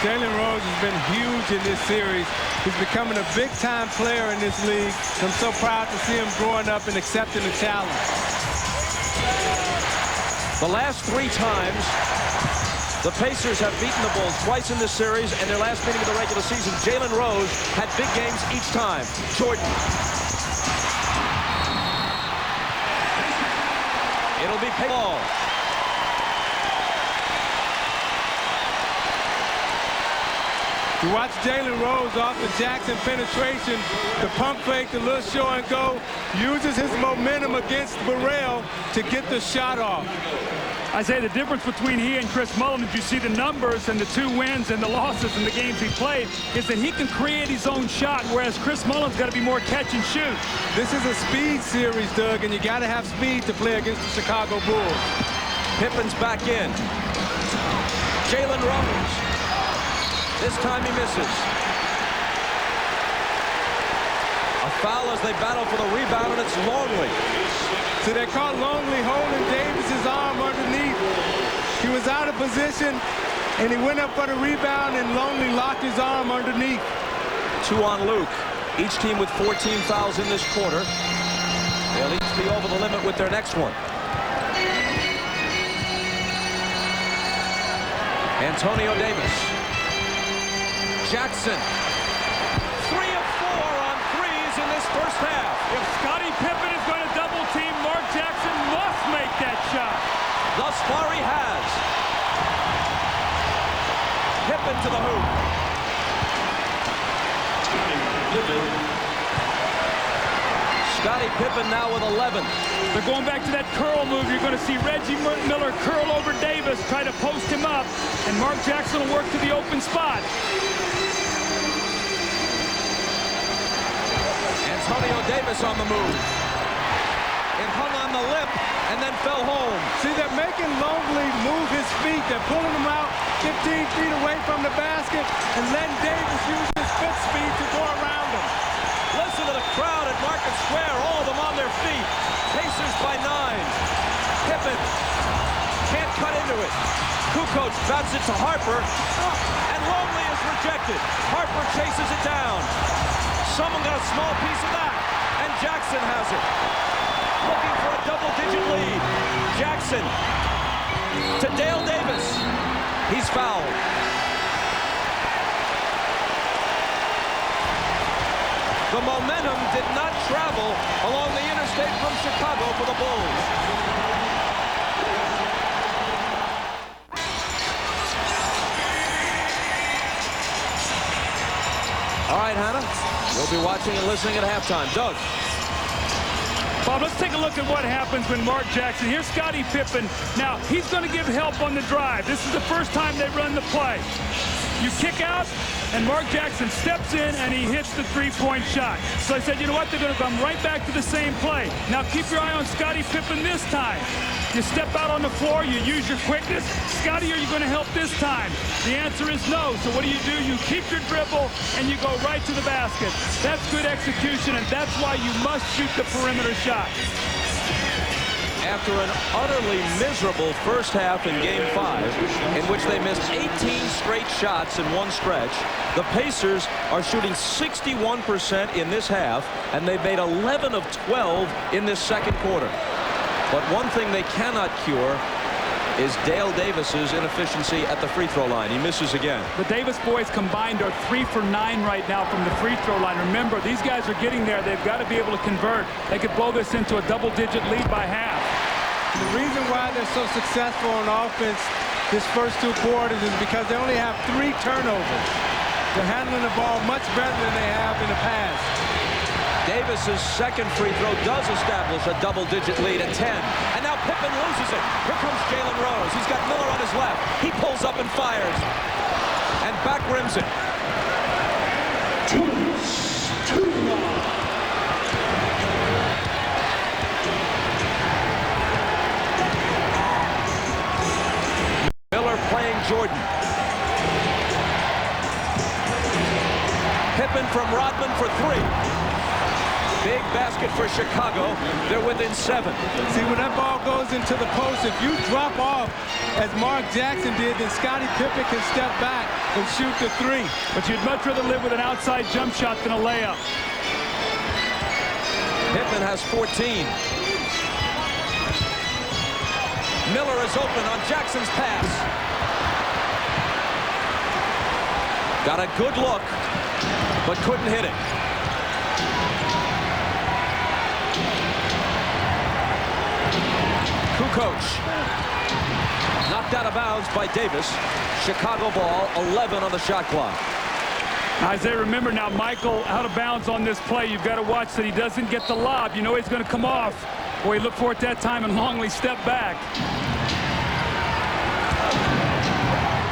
Jalen Rose has been huge in this series. He's becoming a big-time player in this league. I'm so proud to see him growing up and accepting the challenge. The last 3 times the Pacers have beaten the Bulls, twice in this series, and their last meeting of the regular season, Jalen Rose had big games each time. Jordan. It'll be ball. You watch Jalen Rose off the Jackson penetration, the pump fake, the little show and go, uses his momentum against Burrell to get the shot off. I say the difference between he and Chris Mullin, if you see the numbers and the 2 wins and the losses in the games he played, is that he can create his own shot, whereas Chris Mullin's got to be more catch and shoot. This is a speed series, Doug, and you got to have speed to play against the Chicago Bulls. Pippen's back in. Jalen Rose. This time he misses. A foul as they battle for the rebound, and it's Longley. So they caught Longley holding Davis's arm underneath. He was out of position, and he went up for the rebound, and Longley locked his arm underneath. 2 on Luke. Each team with 14 fouls in this quarter. They'll each be over the limit with their next one. Antonio Davis. Jackson. 3 of 4 on threes in this first half. If Scottie Pippen is going to double team, Mark Jackson must make that shot. Thus far he has. Pippen to the hoop. Scottie Pippen now with 11. They're going back to that curl move. You're going to see Reggie Miller curl over Davis, try to post him up, and Mark Jackson will work to the open spot. Antonio Davis on the move. It hung on the lip and then fell home. See, they're making Longley move his feet. They're pulling him out 15 feet away from the basket and letting Davis use his foot speed to go around him. Listen to the crowd at Market Square, all of them on their feet. Pacers by 9. Pippen can't cut into it. Kukoc bats it to Harper, and Longley is rejected. Harper chases it down. Someone got a small piece of that, and Jackson has it. Looking for a double-digit lead. Jackson to Dale Davis. He's fouled. The momentum did not travel along the interstate from Chicago for the Bulls. All right, Hannah, we'll be watching and listening at halftime. Doug. Bob, let's take a look at what happens when Mark Jackson. Here's Scottie Pippen. Now, he's going to give help on the drive. This is the first time they run the play. You kick out, and Mark Jackson steps in, and he hits the three-point shot. So I said, you know what? They're going to come right back to the same play. Now, keep your eye on Scottie Pippen this time. You step out on the floor, you use your quickness. Scottie, are you going to help this time? The answer is no. So what do? You keep your dribble, and you go right to the basket. That's good execution, and that's why you must shoot the perimeter shot. After an utterly miserable first half in Game 5, in which they missed 18 straight shots in one stretch, the Pacers are shooting 61% in this half, and they've made 11 of 12 in this second quarter. But one thing they cannot cure is Dale Davis's inefficiency at the free throw line. He misses again. The Davis boys combined are 3 for 9 right now from the free throw line. Remember, these guys are getting there. They've got to be able to convert. They could blow this into a double-digit lead by half. The reason why they're so successful on offense this first 2 quarters is because they only have 3 turnovers. They're handling the ball much better than they have in the past. Davis's second free throw does establish a double-digit lead at 10. And now Pippen loses it. Here comes Jalen Rose. He's got Miller on his left. He pulls up and fires. And back rims it. Miller playing Jordan. Pippen from Rodman for 3. Big basket for Chicago. They're within 7. See, when that ball goes into the post, if you drop off as Mark Jackson did, then Scottie Pippen can step back and shoot the 3. But you'd much rather live with an outside jump shot than a layup. Pippen has 14. Miller is open on Jackson's pass. Got a good look, but couldn't hit it. Kukoc. Knocked out of bounds by Davis. Chicago ball, 11 on the shot clock. Isaiah, remember now, Michael out of bounds on this play. You've got to watch that he doesn't get the lob. You know he's going to come off. Boy, he looked for it that time, and Longley stepped back.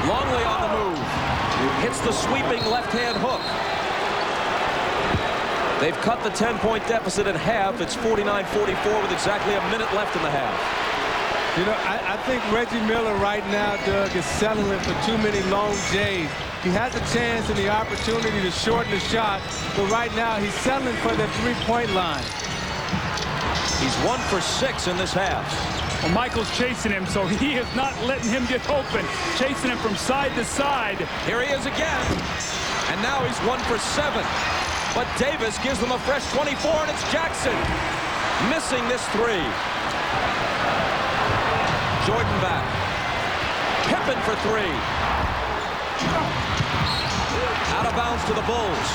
Longley on the move. Hits the sweeping left-hand hook. They've cut the 10-point deficit in half. It's 49-44 with exactly a minute left in the half. You know, I think Reggie Miller right now, Doug, is settling for too many long J's. He has a chance and the opportunity to shorten the shot, but right now he's settling for the three-point line. He's 1 for 6 in this half. Well, Michael's chasing him, so he is not letting him get open. Chasing him from side to side. Here he is again. And now he's 1 for 7. But Davis gives them a fresh 24, and it's Jackson missing this 3. Jordan back. Pippen for 3. Out of bounds to the Bulls.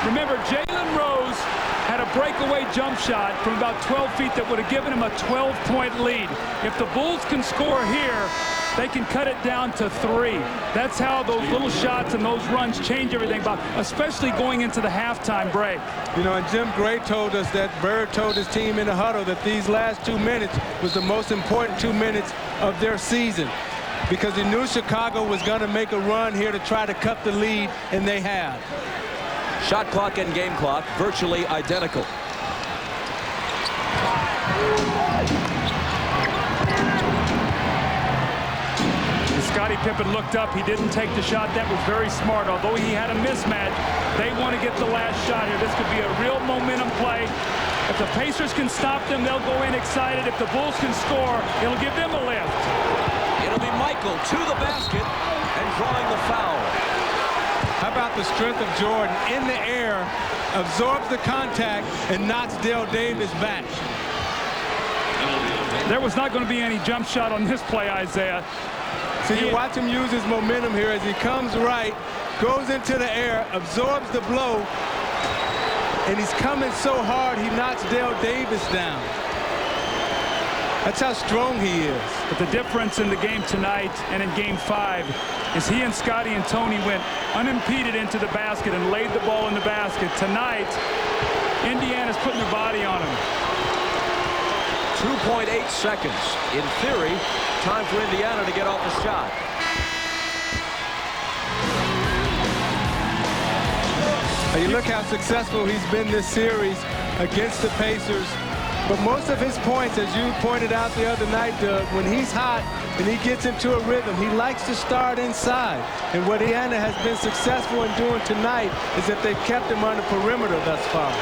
Remember, Jalen Rose had a breakaway jump shot from about 12 feet that would have given him a 12-point lead. If the Bulls can score here, they can cut it down to 3. That's how those little shots and those runs change everything, Bob, especially going into the halftime break. You know, and Jim Gray told us that Bird told his team in the huddle that these last 2 minutes was the most important 2 minutes of their season because he knew Chicago was going to make a run here to try to cut the lead, and they have. Shot clock and game clock virtually identical. Scottie Pippen looked up. He didn't take the shot. That was very smart. Although he had a mismatch, they want to get the last shot here. This could be a real momentum play. If the Pacers can stop them, they'll go in excited. If the Bulls can score, it'll give them a lift. It'll be Michael to the basket and drawing the foul. How about the strength of Jordan in the air, absorbs the contact, and knocks Dale Davis back. There was not going to be any jump shot on this play, Isaiah. So you watch him use his momentum here as he comes right, goes into the air, absorbs the blow, and he's coming so hard he knocks Dale Davis down. That's how strong he is. But the difference in the game tonight and in Game 5 is he and Scotty and Tony went unimpeded into the basket and laid the ball in the basket. Tonight, Indiana's putting their body on him. 2.8 seconds. In theory, time for Indiana to get off the shot. And you look how successful he's been this series against the Pacers. But most of his points, as you pointed out the other night, Doug, when he's hot and he gets into a rhythm, he likes to start inside. And what Indiana has been successful in doing tonight is that they've kept him on the perimeter thus far.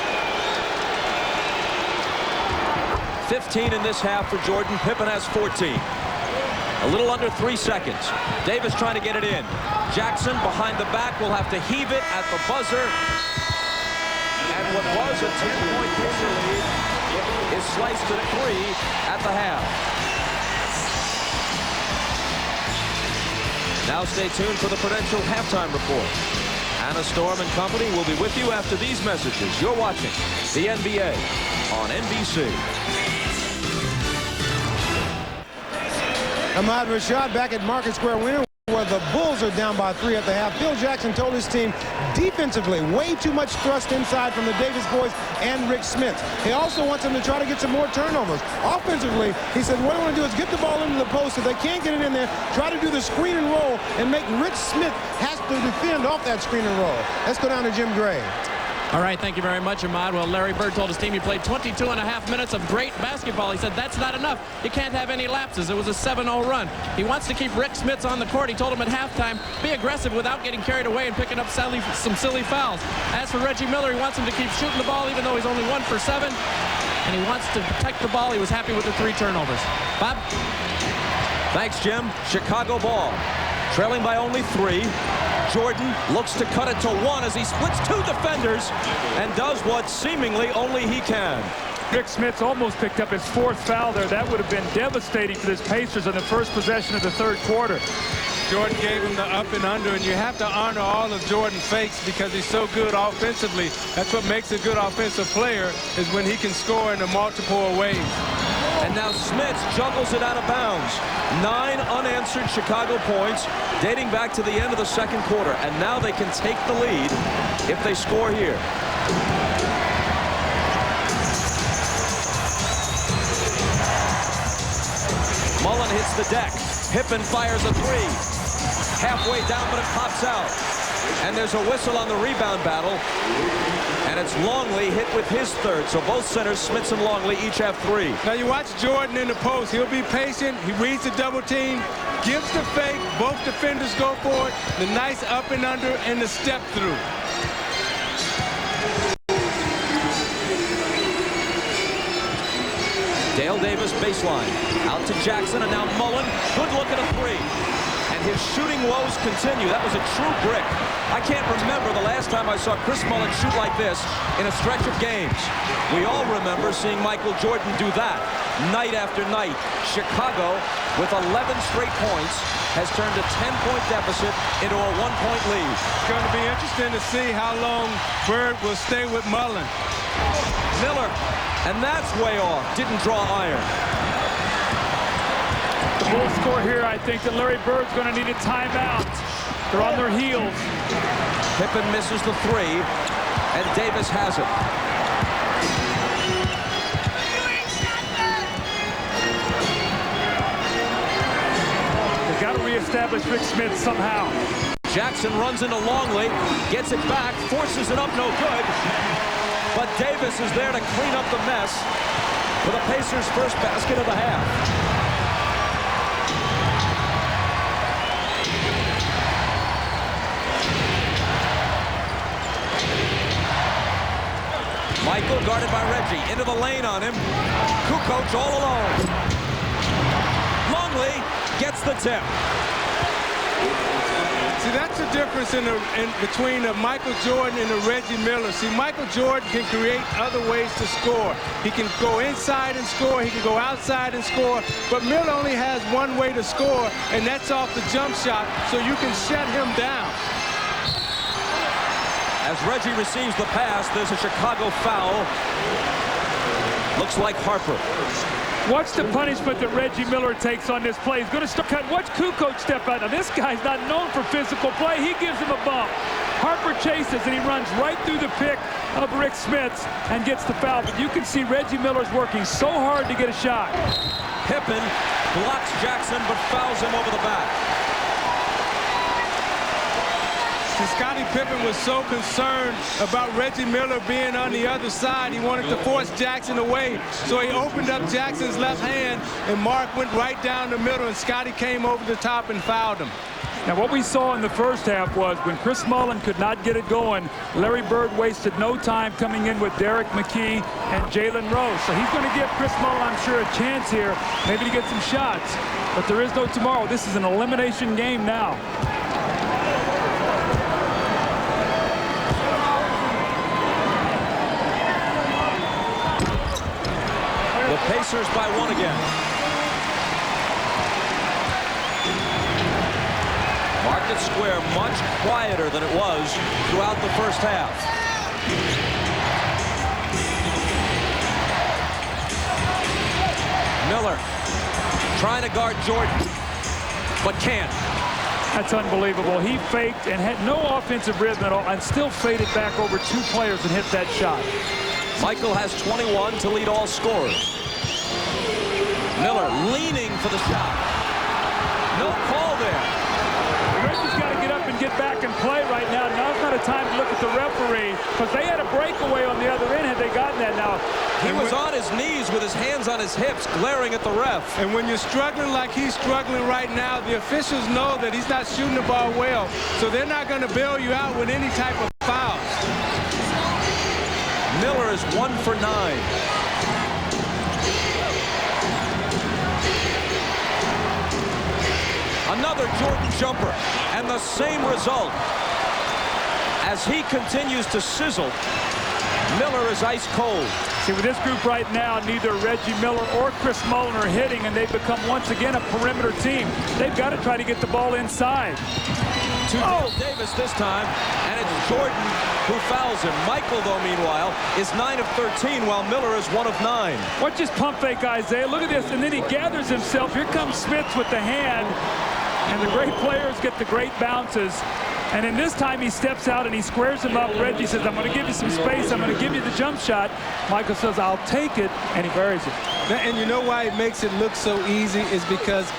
15 in this half for Jordan. Pippen has 14. A little under 3 seconds. Davis trying to get it in. Jackson behind the back will have to heave it at the buzzer. And what was a 10-point Pacer lead is sliced to 3 at the half. Now stay tuned for the Prudential halftime report. Anna Storm and company will be with you after these messages. You're watching the NBA on NBC. Ahmad Rashad back at Market Square Arena, where the Bulls are down by 3 at the half. Phil Jackson told his team defensively, way too much thrust inside from the Davis boys and Rick Smith. He also wants them to try to get some more turnovers. Offensively, he said, what I want to do is get the ball into the post. If they can't get it in there, try to do the screen and roll and make Rick Smith has to defend off that screen and roll. Let's go down to Jim Gray. All right, thank you very much, Ahmad. Well, Larry Bird told his team he played 22.5 minutes of great basketball. He said that's not enough. You can't have any lapses. It was a 7-0 run. He wants to keep Rick Smith on the court. He told him at halftime, be aggressive without getting carried away and picking up some silly fouls. As for Reggie Miller, he wants him to keep shooting the ball even though he's only 1 for 7. And he wants to protect the ball. He was happy with the 3 turnovers. Bob? Thanks, Jim. Chicago ball. Trailing by only 3. Jordan looks to cut it to 1 as he splits 2 defenders and does what seemingly only he can. Rick Smith's almost picked up his 4th foul there. That would have been devastating for this Pacers on the first possession of the 3rd quarter. Jordan gave him the up and under, and you have to honor all of Jordan fakes because he's so good offensively. That's what makes a good offensive player, is when he can score in a multiple ways. And now Smith juggles it out of bounds. 9 unanswered Chicago points dating back to the end of the 2nd quarter. And now they can take the lead if they score here. Mullen hits the deck. Pippen fires a 3. Halfway down, but it pops out. And there's a whistle on the rebound battle. And it's Longley hit with his 3rd. So both centers, Smits and Longley, each have 3. Now you watch Jordan in the post. He'll be patient. He reads the double team, gives the fake. Both defenders go for it. The nice up and under and the step through. Dale Davis baseline. Out to Jackson, and now Mullen. Good look at a 3. And his shooting woes continue. That was a true brick. I can't remember the last time I saw Chris Mullen shoot like this in a stretch of games. We all remember seeing Michael Jordan do that night after night. Chicago, with 11 straight points, has turned a 10-point deficit into a 1-point lead. It's going to be interesting to see how long Bird will stay with Mullen. Miller, and that's way off. Didn't draw iron. The Bulls score here. I think that Larry Bird's going to need a timeout. They're on their heels. Pippen misses the 3, and Davis has it. They've got to reestablish Rick Smith somehow. Jackson runs into Longley, gets it back, forces it up, no good. But Davis is there to clean up the mess for the Pacers' first basket of the half. Michael guarded by Reggie. Into the lane on him. Kukoc all alone. Longley gets the tip. See, that's the difference between Michael Jordan and Reggie Miller. See, Michael Jordan can create other ways to score. He can go inside and score. He can go outside and score. But Miller only has one way to score, and that's off the jump shot, so you can shut him down. As Reggie receives the pass, there's a Chicago foul. Looks like Harper. Watch the punishment that Reggie Miller takes on this play. He's going to start cut. Watch Kukoc step out. Now, this guy's not known for physical play. He gives him a bump. Harper chases, and he runs right through the pick of Rick Smits and gets the foul. But you can see Reggie Miller's working so hard to get a shot. Pippen blocks Jackson, but fouls him over the back. Scottie Pippen was so concerned about Reggie Miller being on the other side. He wanted to force Jackson away, so he opened up Jackson's left hand, and Mark went right down the middle, and Scottie came over the top and fouled him. Now, what we saw in the first half was when Chris Mullin could not get it going, Larry Bird wasted no time coming in with Derek McKee and Jalen Rose. So he's going to give Chris Mullin, I'm sure, a chance here, maybe to get some shots. But there is no tomorrow. This is an elimination game now. The Pacers by one again. Market Square much quieter than it was throughout the first half. Miller trying to guard Jordan, but can't. That's unbelievable. He faked and had no offensive rhythm at all and still faded back over two players and hit that shot. Michael has 21 to lead all scorers. Miller leaning for the shot. No call there. Reggie's got to get up and get back and play right now. Now's not a time to look at the referee because they had a breakaway on the other end had they gotten that now. He was on his knees with his hands on his hips, glaring at the ref. And when you're struggling like he's struggling right now, the officials know that he's not shooting the ball well, so they're not going to bail you out with any type of foul. Miller is 1 for 9. Another Jordan jumper, and the same result. As he continues to sizzle, Miller is ice cold. See, with this group right now, neither Reggie Miller or Chris Mullin are hitting, and they've become once again a perimeter team. They've got to try to get the ball inside. To Davis this time, and it's Jordan who fouls him. Michael, though, meanwhile, is 9 of 13, while Miller is 1 of 9. Watch this pump fake, Isaiah. Look at this, and then he gathers himself. Here comes Smits with the hand, and the great players get the great bounces. And in this time, he steps out and he squares him up. Reggie says, I'm going to give you some space. I'm going to give you the jump shot. Michael says, I'll take it, and he buries it. And you know why it makes it look so easy is because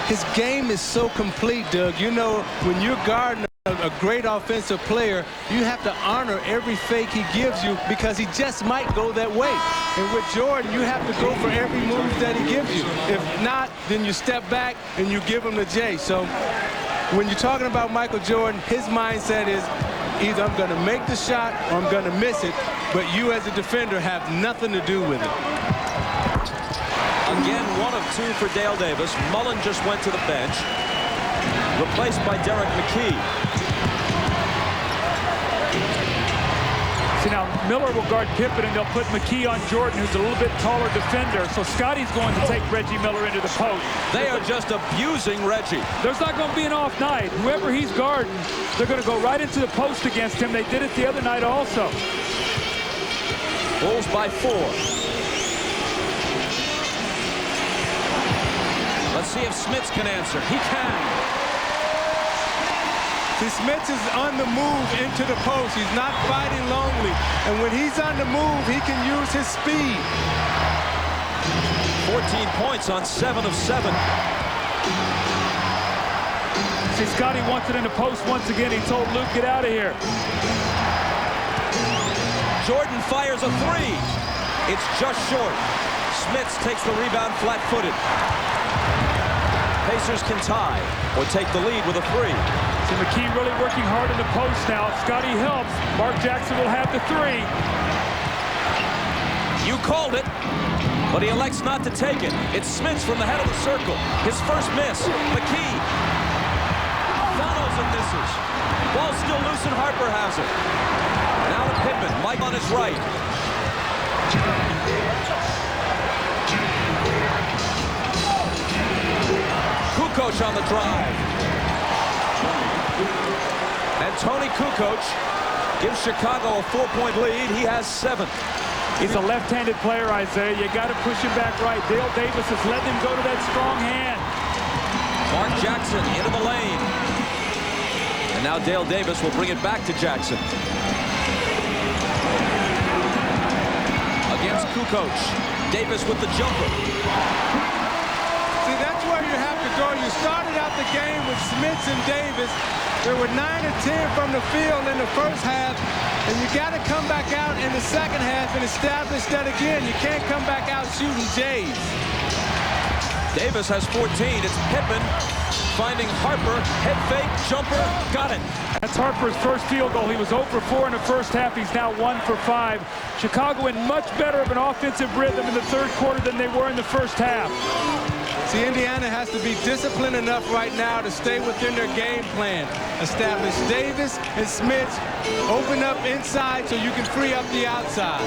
his game is so complete, Doug. You know, when you're guarding a great offensive player, you have to honor every fake he gives you because he just might go that way. And with Jordan, you have to go for every move that he gives you. If not, then you step back and you give him the J. So when you're talking about Michael Jordan, his mindset is either I'm going to make the shot or I'm going to miss it, but you as a defender have nothing to do with it. Again, 1 of 2 for Dale Davis. Mullin just went to the bench, replaced by Derek McKee. See, now Miller will guard Pippen, and they'll put McKee on Jordan, who's a little bit taller defender. So Scottie's going to take Reggie Miller into the post. They are just abusing Reggie. There's not going to be an off night. Whoever he's guarding, they're going to go right into the post against him. They did it the other night also. Bulls by 4. Let's see if Smits can answer. He can. See, Smits is on the move into the post. He's not fighting lonely. And when he's on the move, he can use his speed. 14 points on 7 of 7. See, Scottie wants it in the post once again. He told Luke, get out of here. Jordan fires a 3. It's just short. Smits takes the rebound flat-footed. Pacers can tie or take the lead with a 3. See, McKee really working hard in the post now. Scottie helps. Mark Jackson will have the 3. You called it, but he elects not to take it. It's Smits from the head of the circle. His first miss. McKee follows throws and misses. Ball still loose and Harper has it. Now to Pippen. Mike on his right. Kukoc on the drive. And Tony Kukoc gives Chicago a 4-point lead. He has 7. He's a left-handed player, Isaiah. You got to push him back right. Dale Davis is letting him go to that strong hand. Mark Jackson into the lane. And now Dale Davis will bring it back to Jackson. Against Kukoc. Davis with the jumper. See, that's where you have to go. You started out the game with Smits and Davis. There were 9 or 10 from the field in the first half, and you got to come back out in the second half and establish that again. You can't come back out shooting Jays. Davis has 14. It's Pippen finding Harper. Head fake, jumper, got it. That's Harper's first field goal. He was 0 for 4 in the first half. He's now 1 for 5. Chicago in much better of an offensive rhythm in the third quarter than they were in the first half. See, Indiana has to be disciplined enough right now to stay within their game plan. Establish Davis and Smits. Open up inside so you can free up the outside.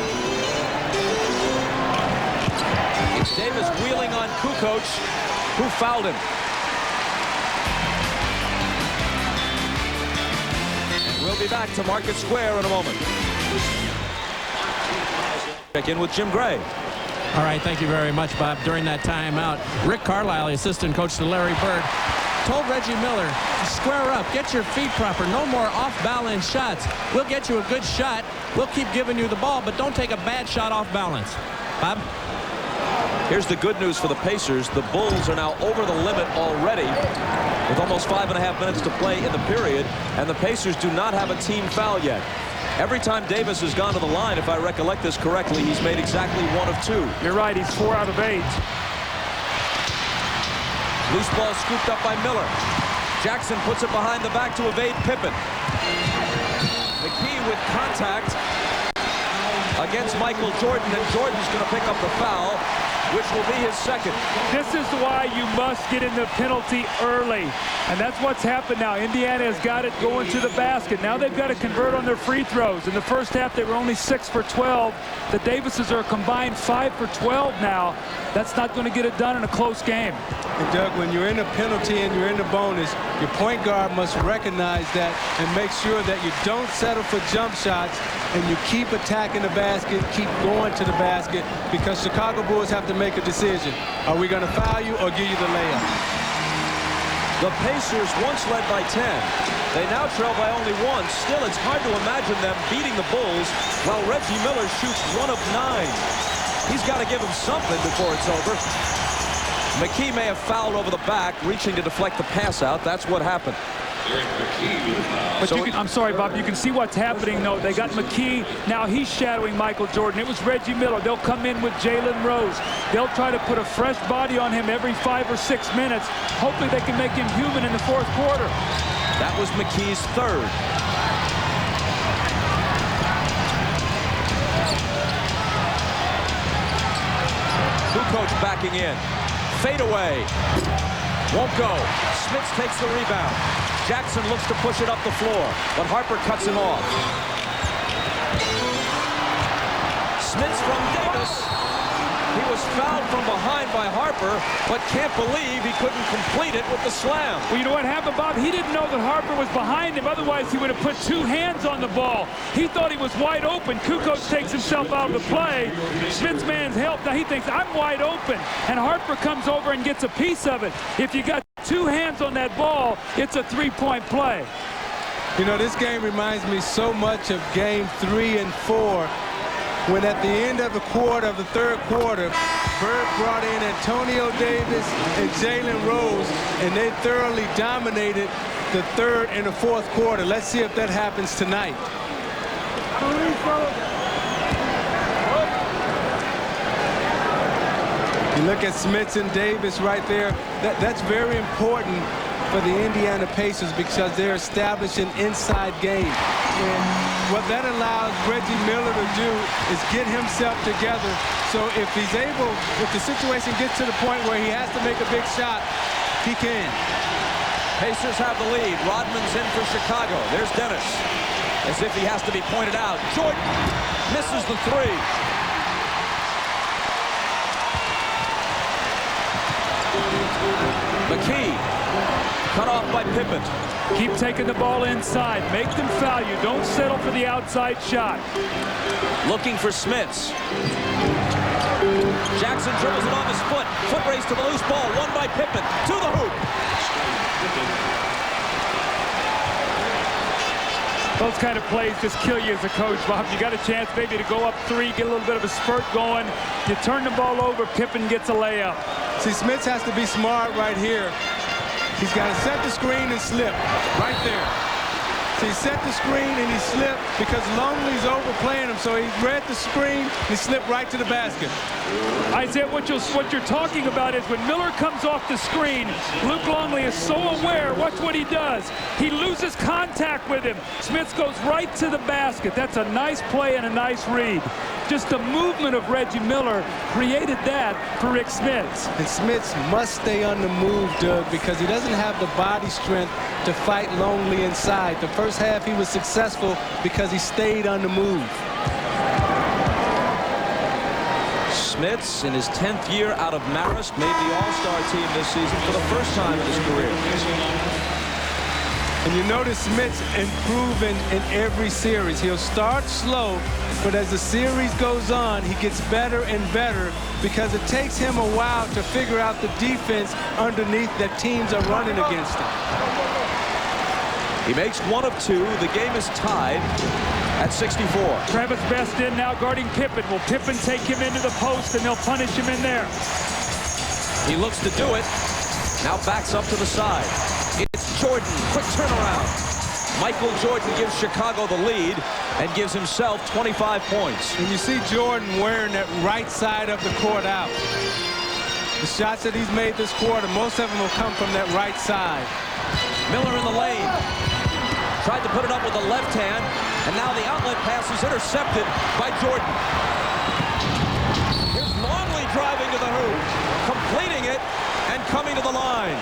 It's Davis wheeling on Kukoc, who fouled him. And we'll be back to Market Square in a moment. Check in with Jim Gray. All right, thank you very much, Bob. During that timeout, Rick Carlisle, the assistant coach to Larry Bird, told Reggie Miller, square up, get your feet proper, no more off-balance shots. We'll get you a good shot. We'll keep giving you the ball, but don't take a bad shot off balance. Bob? Here's the good news for the Pacers. The Bulls are now over the limit already with almost 5.5 minutes to play in the period, and the Pacers do not have a team foul yet. Every time Davis has gone to the line, if I recollect this correctly, he's made exactly 1 of 2. You're right, he's 4 out of 8. Loose ball scooped up by Miller. Jackson puts it behind the back to evade Pippen. McKee with contact against Michael Jordan, and Jordan's going to pick up the foul, which will be his second. This is why you must get in the penalty early. And that's what's happened now. Indiana has got it going to the basket. Now they've got to convert on their free throws. In the first half, they were only 6 for 12. The Davises are a combined 5 for 12 now. That's not going to get it done in a close game. And Doug, when you're in a penalty and you're in the bonus, your point guard must recognize that and make sure that you don't settle for jump shots and you keep attacking the basket, keep going to the basket, because Chicago Bulls have to make a decision. Are we going to foul you or give you the layup? The Pacers once led by 10. They now trail by only 1. Still, it's hard to imagine them beating the Bulls while Reggie Miller shoots 1 of 9. He's got to give him something before it's over. McKee may have fouled over the back, reaching to deflect the pass out. That's what happened. But so I'm sorry, Bob, you can see what's happening, though. They got McKee. Now he's shadowing Michael Jordan. It was Reggie Miller. They'll come in with Jalen Rose. They'll try to put a fresh body on him every 5 or 6 minutes. Hopefully they can make him human in the fourth quarter. That was McKee's 3rd. Kukoc backing in. Fade away. Won't go. Smits takes the rebound. Jackson looks to push it up the floor, but Harper cuts him off. Smits from Davis. He was fouled from behind by Harper, but can't believe he couldn't complete it with the slam. Well, you know what happened, Bob? He didn't know that Harper was behind him. Otherwise, he would have put 2 hands on the ball. He thought he was wide open. Kukoc takes himself out of the play. Smith's man's help. Now he thinks, I'm wide open. And Harper comes over and gets a piece of it. If you got 2 hands on that ball, it's a 3-point play. You know, this game reminds me so much of game 3 and 4, when at the end of the third quarter, Bird brought in Antonio Davis and Jalen Rose, and they thoroughly dominated the third and the fourth quarter. Let's see if that happens tonight. You look at Smits and Davis right there. That's very important for the Indiana Pacers because they're establishing inside game. And what that allows Reggie Miller to do is get himself together. So if the situation gets to the point where he has to make a big shot, he can. Pacers have the lead. Rodman's in for Chicago. There's Dennis. As if he has to be pointed out. Jordan misses the three. McKee cut off by Pippen. Keep taking the ball inside. Make them foul you. Don't settle for the outside shot. Looking for Smits. Jackson dribbles it on his foot. Foot race to the loose ball. Won by Pippen. To the hoop. Those kind of plays just kill you as a coach, Bob. You got a chance maybe to go up three, get a little bit of a spurt going. You turn the ball over, Pippen gets a layup. See, Smits has to be smart right here. He's got to set the screen and slip right there. So he set the screen and he slipped because Longley's overplaying him. So he read the screen and he slipped right to the basket. Isaiah, what you're talking about is when Miller comes off the screen, Luke Longley is so aware. Watch what he does. He loses contact with him. Smits goes right to the basket. That's a nice play and a nice read. Just the movement of Reggie Miller created that for Rick Smits. And Smits must stay on the move, Doug, because he doesn't have the body strength to fight Longley inside. The first half he was successful because he stayed on the move. Smits, in his 10th year out of Marist, made the All-Star team this season for the first time in his career. And you notice Smits improving in every series. He'll start slow, but as the series goes on, he gets better and better because it takes him a while to figure out the defense underneath that teams are running against him. He makes one of two. The game is tied at 64. Travis Best in now guarding Pippen. Will Pippen take him into the post and they'll punish him in there? He looks to do it. Now backs up to the side. It's Jordan. Quick turnaround. Michael Jordan gives Chicago the lead and gives himself 25 points. And you see Jordan wearing that right side of the court out. The shots that he's made this quarter, most of them will come from that right side. Miller in the lane. Tried to put it up with the left hand, and now the outlet pass is intercepted by Jordan. Here's Longley driving to the hoop, completing it, and coming to the line.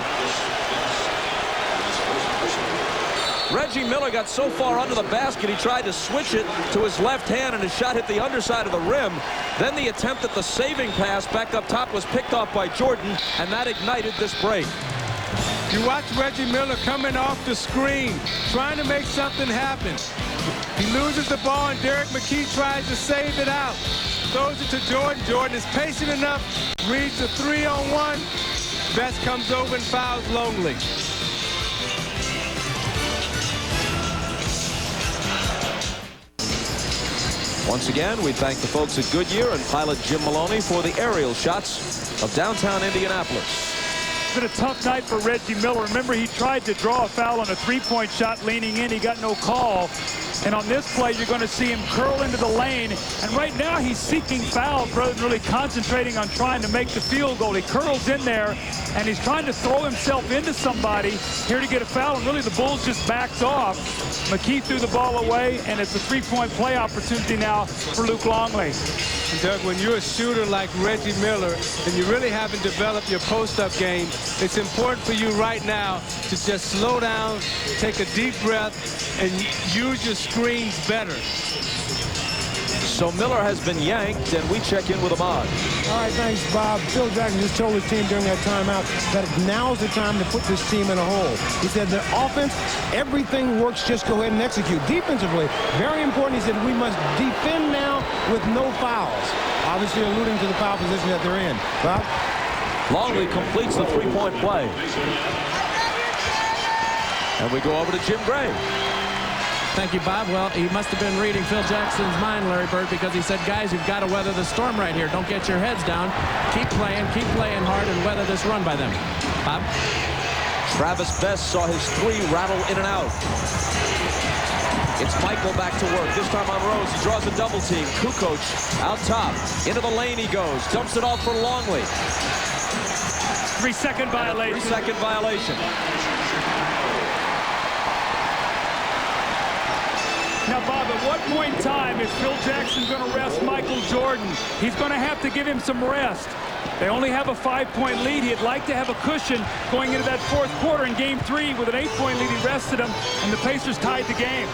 Reggie Miller got so far under the basket, he tried to switch it to his left hand, and his shot hit the underside of the rim. Then the attempt at the saving pass back up top was picked off by Jordan, and that ignited this break. You watch Reggie Miller coming off the screen, trying to make something happen. He loses the ball, and Derek McKee tries to save it out. Throws it to Jordan. Jordan is patient enough, reads the 3-on-1. Best comes over and fouls Longley. Once again, we thank the folks at Goodyear and pilot Jim Maloney for the aerial shots of downtown Indianapolis. It's been a tough night for Reggie Miller. Remember, he tried to draw a foul on a three-point shot leaning in. He got no call. And on this play, you're going to see him curl into the lane. And right now, he's seeking fouls rather than really concentrating on trying to make the field goal. He curls in there, and he's trying to throw himself into somebody here to get a foul. And really, the Bulls just backed off. McKee threw the ball away, and it's a three-point play opportunity now for Luke Longley. And Doug, when you're a shooter like Reggie Miller and you really haven't developed your post-up game, it's important for you right now to just slow down, take a deep breath, and use your screens better. So Miller has been yanked, and we check in with Ahmad. All right, thanks, Bob. Phil Jackson just told his team during that timeout that now's the time to put this team in a hole. He said the offense, everything works, just go ahead and execute. Defensively, very important. He said we must defend now with no fouls. Obviously alluding to the foul position that they're in. Bob? Longley completes the three-point play. And we go over to Jim Gray. Thank you, Bob. Well, he must have been reading Phil Jackson's mind, Larry Bird, because he said, guys, you've got to weather the storm right here. Don't get your heads down. Keep playing hard, and weather this run by them. Bob? Travis Best saw his three rattle in and out. It's Michael back to work. This time on Rose. He draws a double team. Kukoc out top. Into the lane he goes. Dumps it off for Longley. 3-second violation. 3-second violation. Now, Bob, at what point in time is Phil Jackson going to rest Michael Jordan? He's going to have to give him some rest. They only have a 5-point lead. He'd like to have a cushion going into that fourth quarter in game 3 with an 8-point lead. He rested him, and the Pacers tied the game.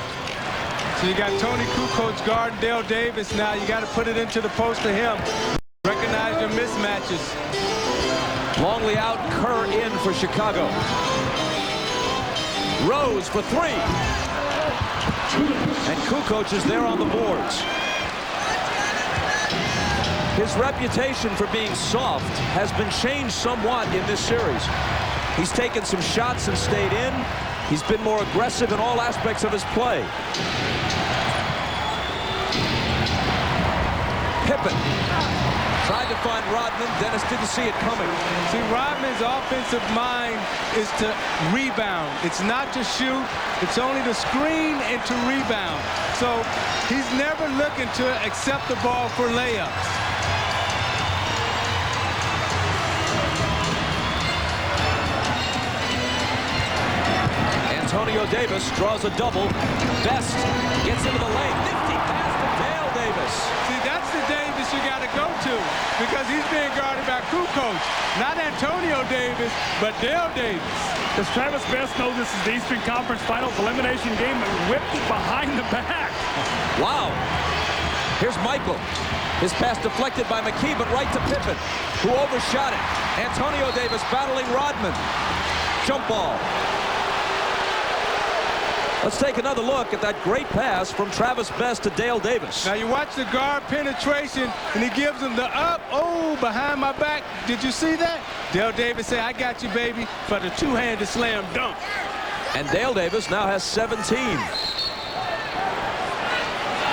So you got Tony Kukoc guarding Dale Davis now. You got to put it into the post to him. Recognize your mismatches. Longley out, Kerr in for Chicago. Rose for 3. And Kukoc is there on the boards. His reputation for being soft has been changed somewhat in this series. He's taken some shots and stayed in. He's been more aggressive in all aspects of his play. Pippen tried to find Rodman. Dennis didn't see it coming. See, Rodman's offensive mind is to rebound. It's not to shoot. It's only to screen and to rebound. So he's never looking to accept the ball for layups. Antonio Davis draws a double. Best gets into the lane. Nifty pass to Dale Davis. See, that's the Davis you got to go to because he's being guarded by Kukoc. Not Antonio Davis, but Dale Davis. Does Travis Best know this is the Eastern Conference Finals elimination game and whipped behind the back? Wow. Here's Michael. His pass deflected by McKee, but right to Pippen, who overshot it. Antonio Davis battling Rodman. Jump ball. Let's take another look at that great pass from Travis Best to Dale Davis. Now you watch the guard penetration, and he gives him the up. Oh, behind my back. Did you see that? Dale Davis said, I got you, baby, for the two-handed slam dunk. And Dale Davis now has 17.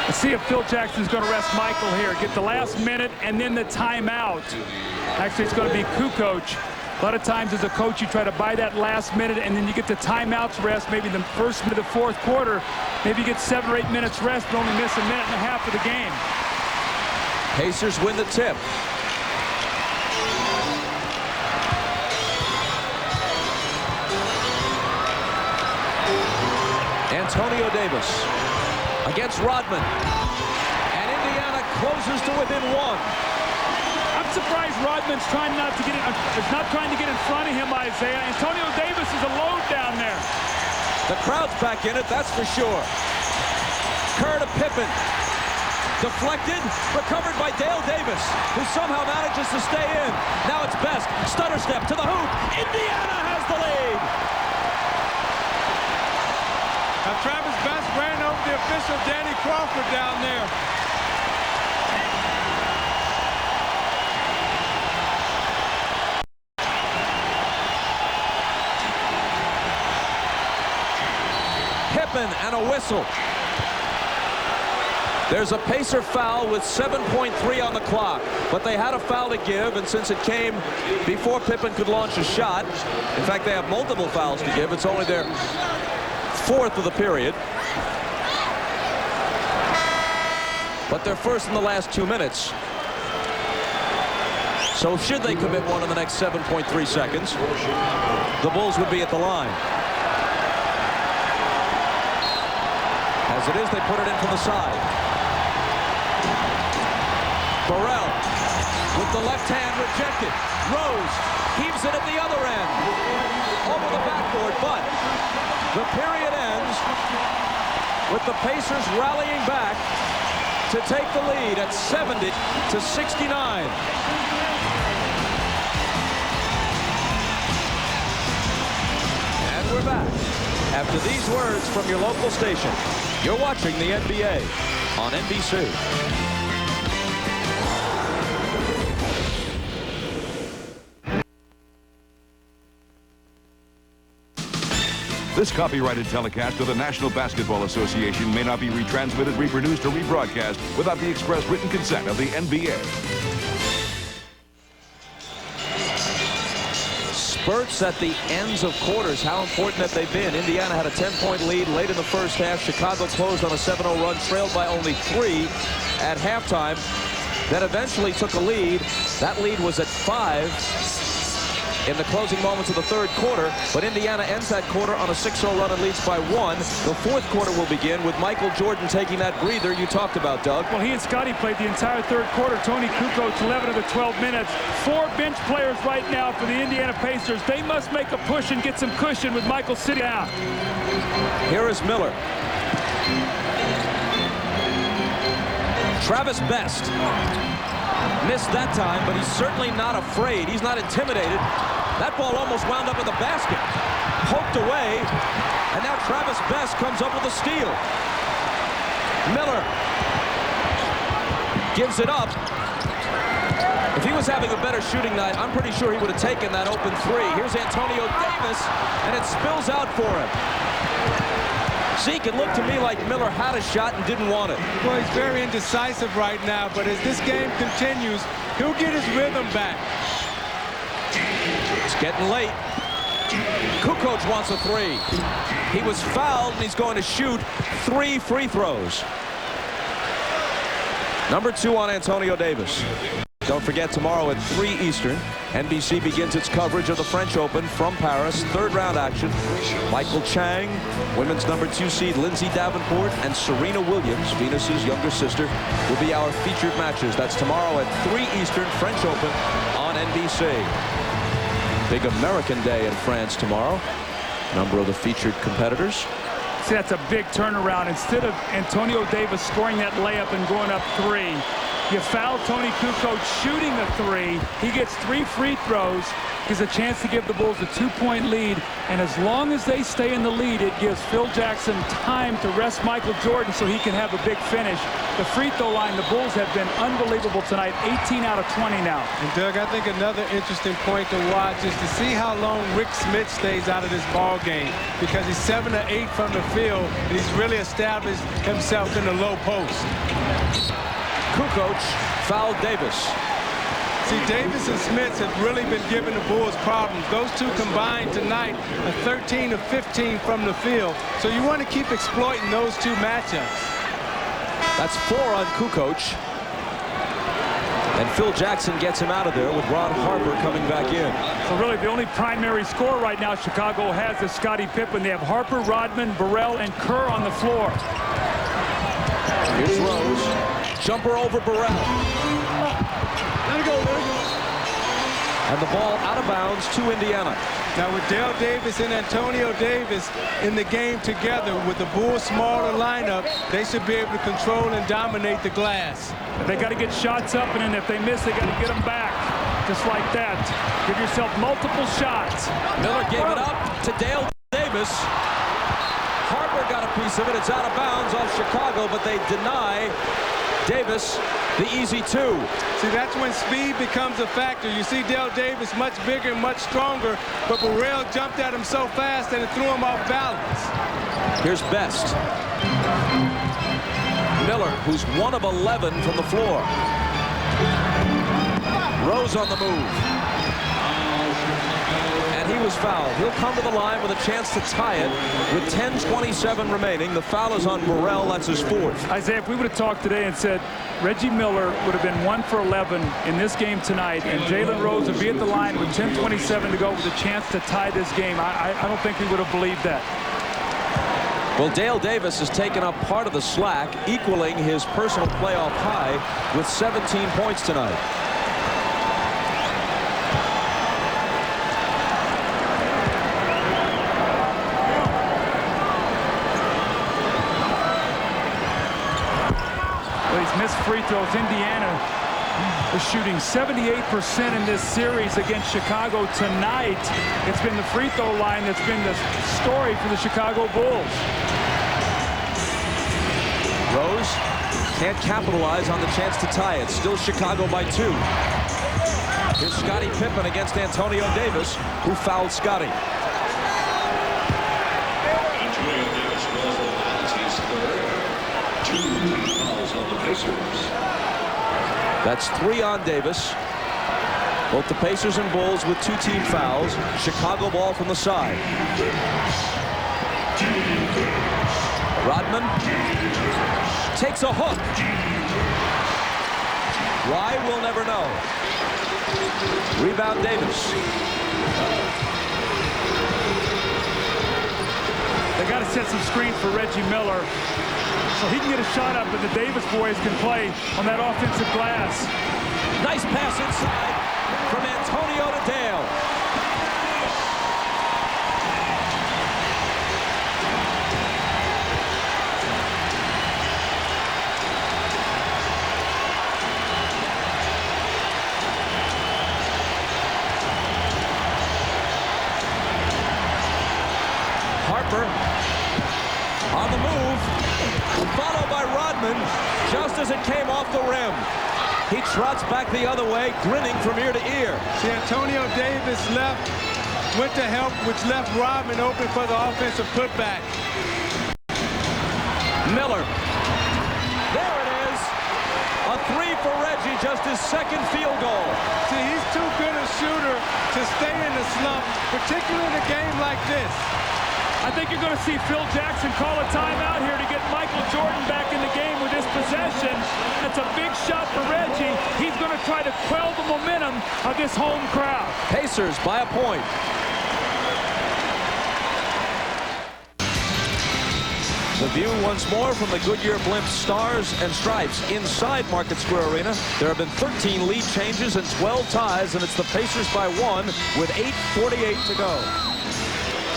Let's see if Phil Jackson's going to rest Michael here. Get the last minute and then the timeout. Actually, it's going to be Kukoc. A lot of times as a coach, you try to buy that last minute, and then you get the timeouts rest, maybe the first minute of the fourth quarter. Maybe you get 7 or 8 minutes rest, but only miss a minute and a half of the game. Pacers win the tip. Antonio Davis against Rodman. And Indiana closes to within 1. I'm surprised Rodman's trying not to get in, not trying to get in front of him, Isaiah. Antonio Davis is alone down there. The crowd's back in it, that's for sure. Kerr to Pippen. Deflected, recovered by Dale Davis, who somehow manages to stay in. Now it's Best. Stutter step to the hoop. Indiana has the lead. Now Travis Best ran over the official Danny Crawford down there. And a whistle. There's a Pacer foul with 7.3 on the clock, but they had a foul to give, and since it came before Pippen could launch a shot, in fact, they have multiple fouls to give. It's only their 4th of the period. But they're first in the last 2 minutes. So should they commit one in the next 7.3 seconds, the Bulls would be at the line. As it is, they put it in from the side. Burrell with the left hand rejected. Rose heaves it at the other end. Over the backboard, but the period ends with the Pacers rallying back to take the lead at 70-69. And we're back after these words from your local station. You're watching the NBA on NBC. This copyrighted telecast of the National Basketball Association may not be retransmitted, reproduced, or rebroadcast without the express written consent of the NBA. Spurts at the ends of quarters, how important have they been? Indiana had a 10-point lead late in the first half. Chicago closed on a 7-0 run, trailed by only 3 at halftime. Then eventually took a lead. That lead was at 5 in the closing moments of the third quarter, but Indiana ends that quarter on a 6-0 run and leads by 1. The fourth quarter will begin with Michael Jordan taking that breather you talked about, Doug. Well, he and Scotty played the entire third quarter. Tony Kukoc 11 of the 12 minutes. 4 bench players right now for the Indiana Pacers. They must make a push and get some cushion with Michael sitting out. Here is Miller. Travis Best missed that time, but he's certainly not afraid. He's not intimidated. That ball almost wound up in the basket. Poked away, and now Travis Best comes up with a steal. Miller gives it up. If he was having a better shooting night, I'm pretty sure he would have taken that open three. Here's Antonio Davis, and it spills out for him. Zeke, it looked to me like Miller had a shot and didn't want it. Well, he's very indecisive right now, but as this game continues, he'll get his rhythm back. It's getting late. Kukoc wants a three. He was fouled, and he's going to shoot 3 free throws. Number 2 on Antonio Davis. Don't forget, tomorrow at 3 Eastern, NBC begins its coverage of the French Open from Paris. Third-round action. Michael Chang, women's number 2 seed Lindsay Davenport, and Serena Williams, Venus's younger sister, will be our featured matches. That's tomorrow at 3 Eastern, French Open on NBC. Big American Day in France tomorrow. Number of the featured competitors. See, that's a big turnaround. Instead of Antonio Davis scoring that layup and going up 3, you foul Tony Kukoc shooting the 3. He gets 3 free throws, gives a chance to give the Bulls a 2-point lead. And as long as they stay in the lead, it gives Phil Jackson time to rest Michael Jordan so he can have a big finish. The free throw line, the Bulls have been unbelievable tonight. 18 out of 20 now. And Doug, I think another interesting point to watch is to see how long Rick Smith stays out of this ball game, because he's 7 of 8 from the field, and he's really established himself in the low post. Kukoc fouled Davis. See, Davis and Smith have really been giving the Bulls problems. Those two combined tonight are 13 of 15 from the field. So you want to keep exploiting those two matchups. That's 4 on Kukoc. And Phil Jackson gets him out of there with Ron Harper coming back in. So really the only primary scorer right now Chicago has is Scottie Pippen. They have Harper, Rodman, Burrell, and Kerr on the floor. Here's Rose. Jumper over Burrell. Let it go, let it go. And the ball out of bounds to Indiana. Now with Dale Davis and Antonio Davis in the game together with the Bulls' smaller lineup, they should be able to control and dominate the glass. They got to get shots up, and then if they miss, they got to get them back. Just like that. Give yourself multiple shots. Miller gave it up to Dale Davis. Harper got a piece of it. It's out of bounds off Chicago, but they deny Davis the easy 2. See, that's when speed becomes a factor. You see Dale Davis much bigger and much stronger, but Burrell jumped at him so fast that it threw him off balance. Here's Best. Miller, who's 1 of 11 from the floor. Rose on the move. And he was fouled. He'll come to the line with a chance to tie it with 10:27 remaining. The foul is on Burrell. That's his 4th. Isaiah, if we would have talked today and said Reggie Miller would have been 1 for 11 in this game tonight, and Jalen Rose would be at the line with 10:27 to go with a chance to tie this game, I don't think we would have believed that. Well, Dale Davis has taken up part of the slack, equaling his personal playoff high with 17 points tonight. Missed free throws. Indiana is shooting 78% in this series against Chicago tonight. It's been the free throw line that's been the story for the Chicago Bulls. Rose can't capitalize on the chance to tie it. Still Chicago by 2. Here's Scottie Pippen against Antonio Davis, who fouled Scottie. That's 3 on Davis. Both the Pacers and Bulls with 2 team fouls. Chicago ball from the side. Rodman takes a hook. Why, we'll never know. Rebound Davis. They got to set some screens for Reggie Miller so he can get a shot up, and the Davis boys can play on that offensive glass. Nice pass inside from Antonio to Dale. Harper on the move, followed by Rodman just as it came off the rim. He trots back the other way, grinning from ear to ear. See, Antonio Davis went to help, which left Rodman open for the offensive putback. Miller. There it is. A three for Reggie, just his second field goal. See, he's too good a shooter to stay in the slump, particularly in a game like this. I think you're going to see Phil Jackson call a timeout here to get Michael Jordan back in the game with this possession. That's a big shot for Reggie. He's going to try to quell the momentum of this home crowd. Pacers by a point. The view once more from the Goodyear Blimp Stars and Stripes inside Market Square Arena. There have been 13 lead changes and 12 ties, and it's the Pacers by 1 with 8:48 to go.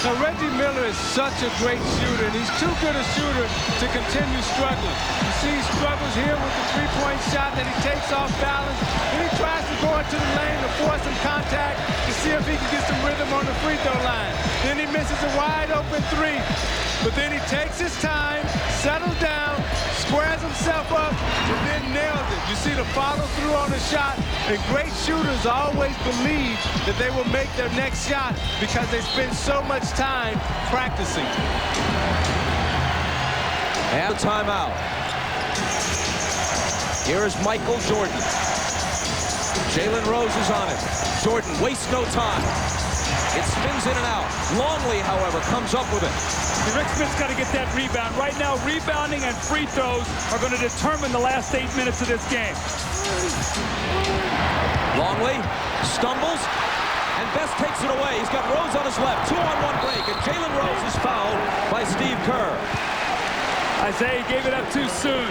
Now, Reggie Miller is such a great shooter, and he's too good a shooter to continue struggling. You see he struggles here with the three-point shot that he takes off balance. Then he tries to go into the lane to force some contact to see if he can get some rhythm on the free throw line. Then he misses a wide-open three. But then he takes his time, settles down, squares himself up, and then nails it. You see the follow-through on the shot, and great shooters always believe that they will make their next shot because they spend so much time practicing. And a timeout. Here is Michael Jordan. Jalen Rose is on it. Jordan wastes no time. It spins in and out. Longley, however, comes up with it. Rick Smith's got to get that rebound. Right now, rebounding and free throws are going to determine the last 8 minutes of this game. Longley stumbles, and Best takes it away. He's got Rose on his left. 2-on-1 break, and Jalen Rose is fouled by Steve Kerr. Isaiah gave it up too soon.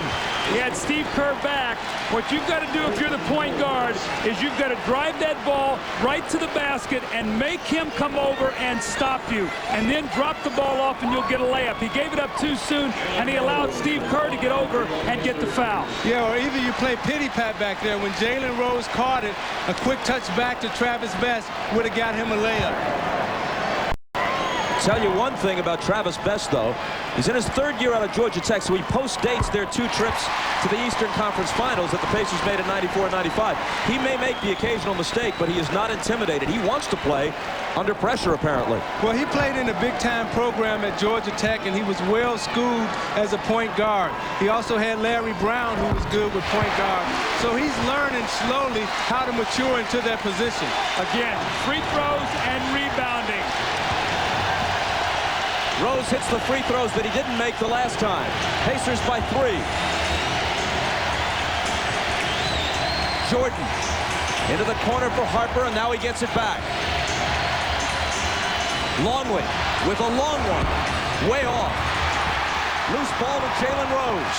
He had Steve Kerr back. What you've got to do if you're the point guard is you've got to drive that ball right to the basket and make him come over and stop you. And then drop the ball off and you'll get a layup. He gave it up too soon, and he allowed Steve Kerr to get over and get the foul. Yeah, or either you play pity-pat back there. When Jalen Rose caught it, a quick touch back to Travis Best would have got him a layup. Tell you one thing about Travis Best, though. He's in his third year out of Georgia Tech, so he post-dates their 2 trips to the Eastern Conference Finals that the Pacers made in 94-95. He may make the occasional mistake, but he is not intimidated. He wants to play under pressure, apparently. Well, he played in a big-time program at Georgia Tech, and he was well-schooled as a point guard. He also had Larry Brown, who was good with point guard. So he's learning slowly how to mature into that position. Again, free throws and rebounding. Rose hits the free throws that he didn't make the last time. Pacers by 3. Jordan into the corner for Harper, and now he gets it back. Longley with a long one. Way off. Loose ball to Jalen Rose.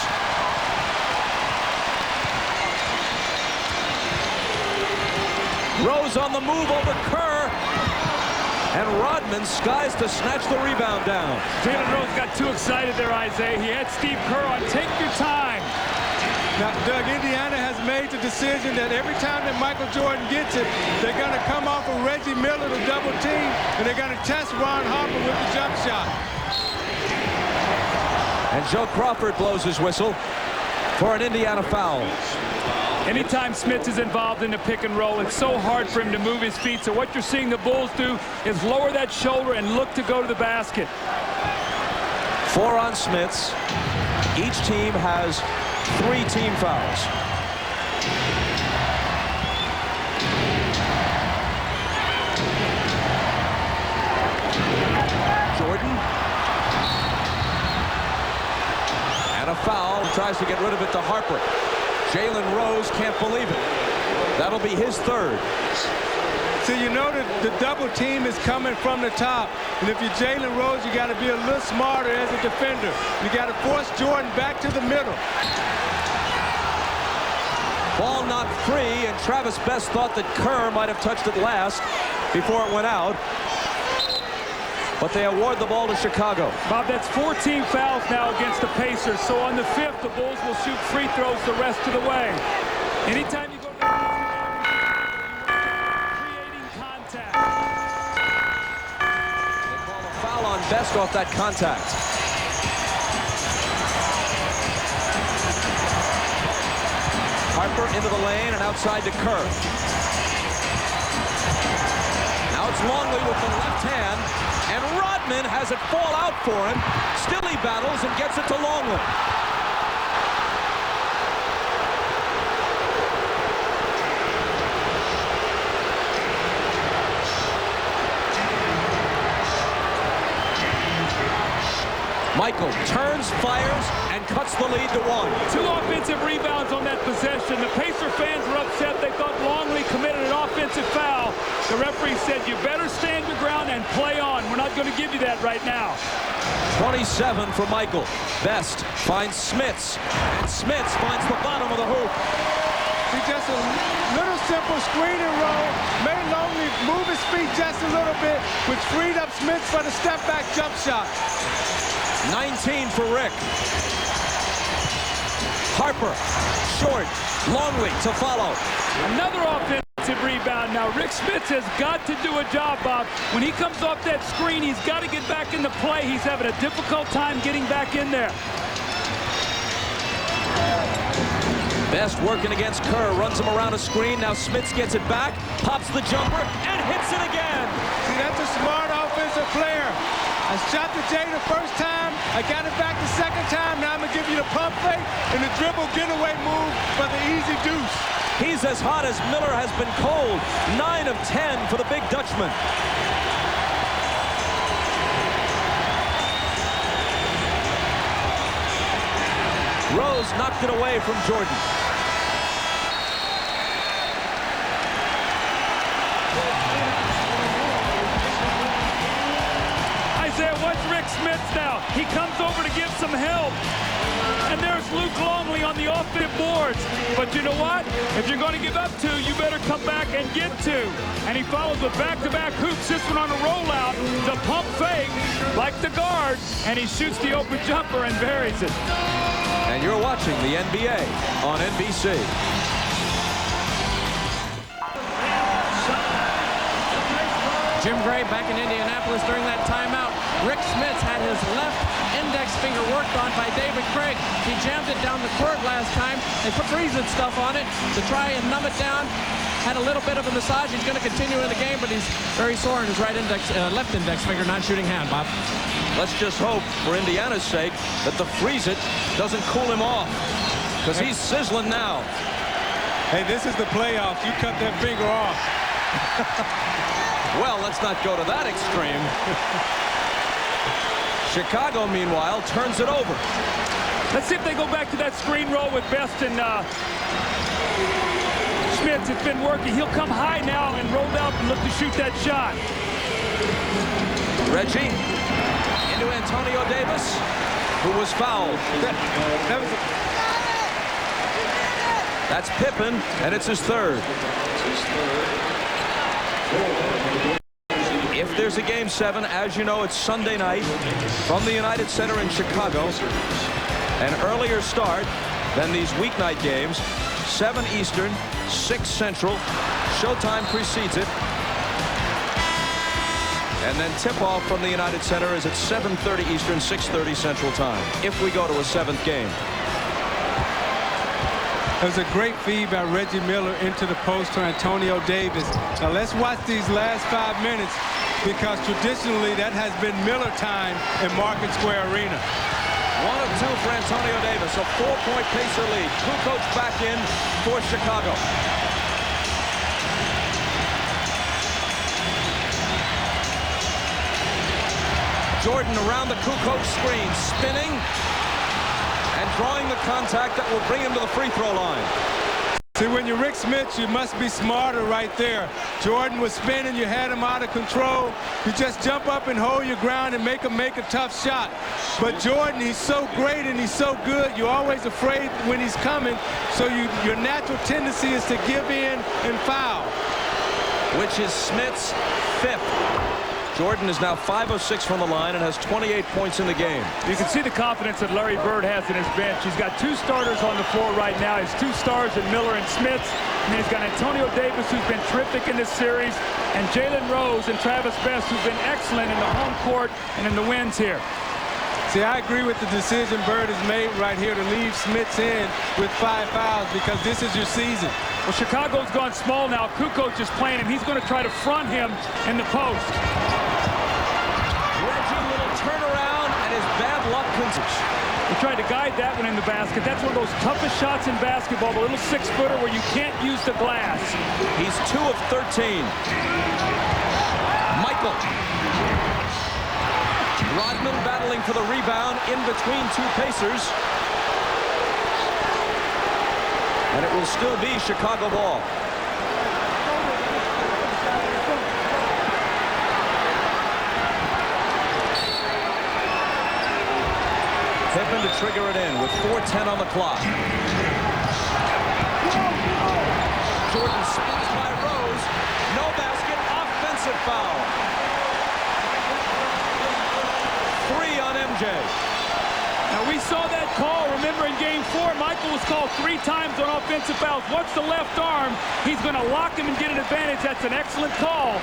Rose on the move over Kerr. And Rodman skies to snatch the rebound down. Jalen Rose got too excited there, Isaiah. He had Steve Kerr on. Take your time. Now, Doug, Indiana has made the decision that every time that Michael Jordan gets it, they're going to come off of Reggie Miller to double team, and they're going to test Ron Harper with the jump shot. And Joe Crawford blows his whistle for an Indiana foul. Anytime Smith is involved in the pick and roll, it's so hard for him to move his feet. So what you're seeing the Bulls do is lower that shoulder and look to go to the basket. 4 on Smiths. Each team has 3 team fouls. Jordan. And a foul. Tries to get rid of it to Harper. Jalen Rose can't believe it. That'll be his 3rd. So you know that the double team is coming from the top. And if you're Jalen Rose, you got to be a little smarter as a defender. You got to force Jordan back to the middle. Ball not free, and Travis Best thought that Kerr might have touched it last before it went out. But they award the ball to Chicago. Bob, that's 14 fouls now against the Pacers. So on the 5th, the Bulls will shoot free throws the rest of the way. Anytime you go to the creating contact. They call a foul on Best off that contact. Harper into the lane and outside to Kerr. Now it's Longley with the left hand, and Rodman has it fall out for him. Still he battles and gets it to Longley. Michael turns, fires, and cuts the lead to 1. 2 offensive rebounds on that possession. The Pacer fans were upset. They thought Longley committed an offensive foul. The referee said, you better stand your ground and play on. We're not going to give you that right now. 27 for Michael. Best finds Smits, and Smits finds the bottom of the hoop. See, just a little simple screen and roll. Made Longley move his feet just a little bit, which freed up Smits for the step-back jump shot. 19 for Rick. Harper, short, Longley to follow. Another offensive rebound. Now, Rick Smits has got to do a job, Bob. When he comes off that screen, he's got to get back into play. He's having a difficult time getting back in there. Best working against Kerr, runs him around a screen. Now Smits gets it back, pops the jumper, and hits it again. See, that's a smart offensive player. I shot the J the first time. I got it back the second time. Now I'm going to give you the pump fake and the dribble getaway move for the easy deuce. He's as hot as Miller has been cold. 9 of 10 for the big Dutchman. Rose knocked it away from Jordan. Watch Rick Smits now. He comes over to give some help. And there's Luke Longley on the offensive boards. But you know what? If you're going to give up 2, you better come back and get 2. And he follows with back-to-back hoops. This one on a rollout. The pump fake, like the guard. And he shoots the open jumper and buries it. And you're watching the NBA on NBC. Jim Gray back in Indianapolis during that timeout. Rick Smits had his left index finger worked on by David Craig. He jammed it down the court last time. They put freezing stuff on it to try and numb it down. Had a little bit of a massage. He's going to continue in the game, but he's very sore in his left index finger, non-shooting hand, Bob. Let's just hope, for Indiana's sake, that the freeze it doesn't cool him off, because he's sizzling now. Hey, this is the playoffs. You cut that finger off. Well, let's not go to that extreme. Chicago, meanwhile, turns it over. Let's see if they go back to that screen roll with Best and Smits. It's been working. He'll come high now and roll out and look to shoot that shot. Reggie into Antonio Davis, who was fouled. That's Pippen, and it's his 3rd. If there's a Game 7, as you know, it's Sunday night from the United Center in Chicago. An earlier start than these weeknight games. 7 Eastern, 6 Central. Showtime precedes it. And then tip-off from the United Center is at 7:30 Eastern, 6:30 Central Time, if we go to a 7th game. It was a great feed by Reggie Miller into the post to Antonio Davis. Now let's watch these last 5 minutes, because traditionally that has been Miller time in Market Square Arena. 1 of 2 for Antonio Davis, a 4-point Pacer lead. Kukoc back in for Chicago. Jordan around the Kukoc screen, spinning and drawing the contact that will bring him to the free throw line. See, when you're Rick Smith, you must be smarter right there. Jordan was spinning. You had him out of control. You just jump up and hold your ground and make him make a tough shot. But Jordan, he's so great and he's so good. You're always afraid when he's coming. So your natural tendency is to give in and foul. Which is Smith's 5th. Jordan is now 5 of 6 from the line and has 28 points in the game. You can see the confidence that Larry Bird has in his bench. He's got 2 starters on the floor right now. His 2 stars in Miller and Smith. And he's got Antonio Davis, who's been terrific in this series, and Jalen Rose and Travis Best, who've been excellent in the home court and in the wins here. See, I agree with the decision Bird has made right here to leave Smith's in with 5 fouls because this is your season. Well, Chicago's gone small now. Kukoc is playing, and he's going to try to front him in the post. Reggie, little turnaround, and his bad luck continues. He tried to guide that one in the basket. That's one of those toughest shots in basketball, the little 6-footer where you can't use the glass. He's 2 of 13. Michael. Rodman battling for the rebound in between 2 Pacers. And it will still be Chicago ball. Pippen to trigger it in with 4:10 on the clock. Jordan spins by Rose. No basket. Offensive foul. 3 on MJ. Now, we saw that call. Remember, in Game 4, Michael was called 3 times on offensive fouls. What's the left arm? He's going to lock him and get an advantage. That's an excellent call.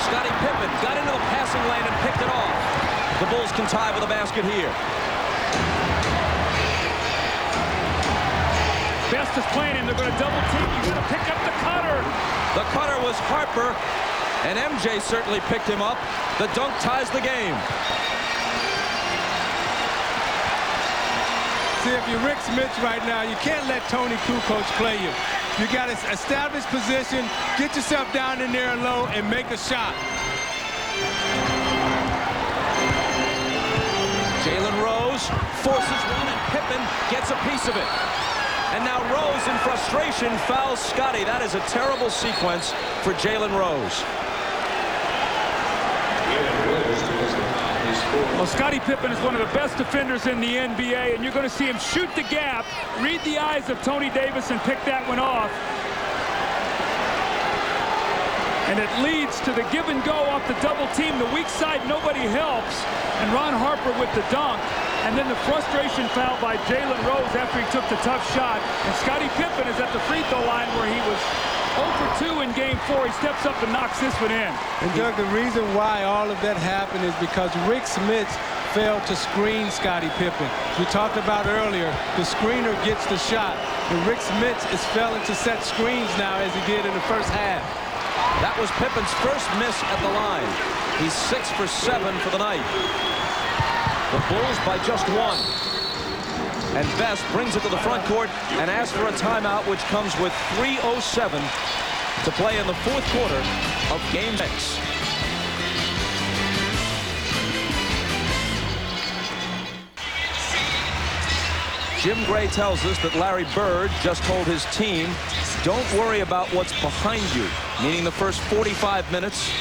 Scottie Pippen got into the passing lane and picked it off. The Bulls can tie with a basket here. Best is playing him. They're going to double team. He's going to pick up the cutter. The cutter was Harper, and MJ certainly picked him up. The dunk ties the game. See, if you're Rick Smith right now, you can't let Tony Kukoc play you. You got to establish position, get yourself down in there low, and make a shot. Jalen Rose forces one, and Pippen gets a piece of it. And now Rose, in frustration, fouls Scottie. That is a terrible sequence for Jalen Rose. Well, Scottie Pippen is one of the best defenders in the NBA, and you're going to see him shoot the gap, read the eyes of Tony Davis, and pick that one off. And it leads to the give and go off the double team. The weak side, nobody helps. And Ron Harper with the dunk. And then the frustration foul by Jalen Rose after he took the tough shot. And Scottie Pippen is at the free throw line where he was 0 for 2 in Game 4. He steps up and knocks this one in. And Doug, the reason why all of that happened is because Rick Smith failed to screen Scottie Pippen. We talked about earlier, the screener gets the shot. And Rick Smith is failing to set screens now as he did in the first half. That was Pippen's first miss at the line. He's 6 for 7 for the night. The Bulls by just 1. And Best brings it to the front court and asks for a timeout, which comes with 3:07 to play in the 4th quarter of Game 6. Jim Gray tells us that Larry Bird just told his team, don't worry about what's behind you, meaning the first 45 minutes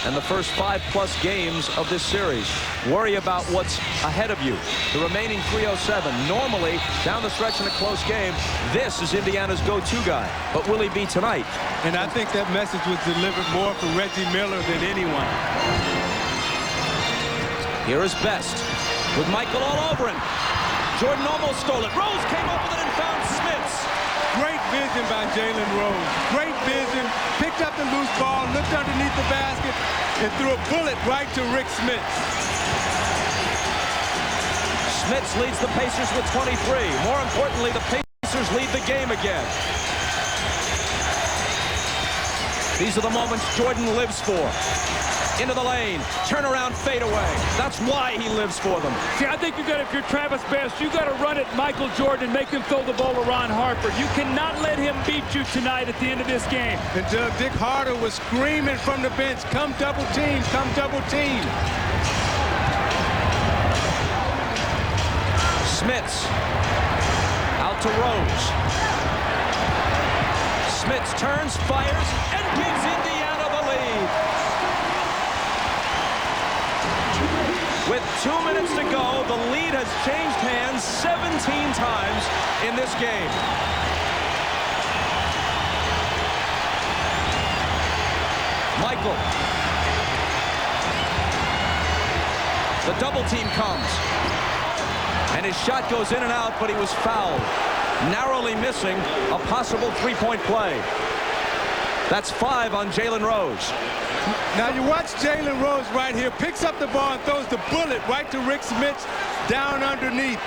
and the first 5+ games of this series. Worry about what's ahead of you. The remaining 3:07. Normally, down the stretch in a close game, this is Indiana's go-to guy. But will he be tonight? And I think that message was delivered more for Reggie Miller than anyone. Here is Best with Michael all over him. Jordan almost stole it. Rose came up with it and found Smith. Great vision by Jalen Rose. Great vision. Picked up the loose ball, looked underneath the basket, and threw a bullet right to Rick Smith. Smith leads the Pacers with 23. More importantly, the Pacers lead the game again. These are the moments Jordan lives for. Into the lane, turnaround, fade away. That's why he lives for them. See, I think if you're Travis Best, you got to run at Michael Jordan and make him throw the ball to Ron Harper. You cannot let him beat you tonight at the end of this game. And Dick Harder was screaming from the bench, come double team, come double team. Smits out to Rose. Smits turns, fires, and gives Indiana the lead. With 2 minutes to go, the lead has changed hands 17 times in this game. Michael. The double team comes. And his shot goes in and out, but he was fouled. Narrowly missing a possible three-point play. That's 5 on Jalen Rose. Now you watch Jalen Rose right here, picks up the ball and throws the bullet right to Rick Smits down underneath.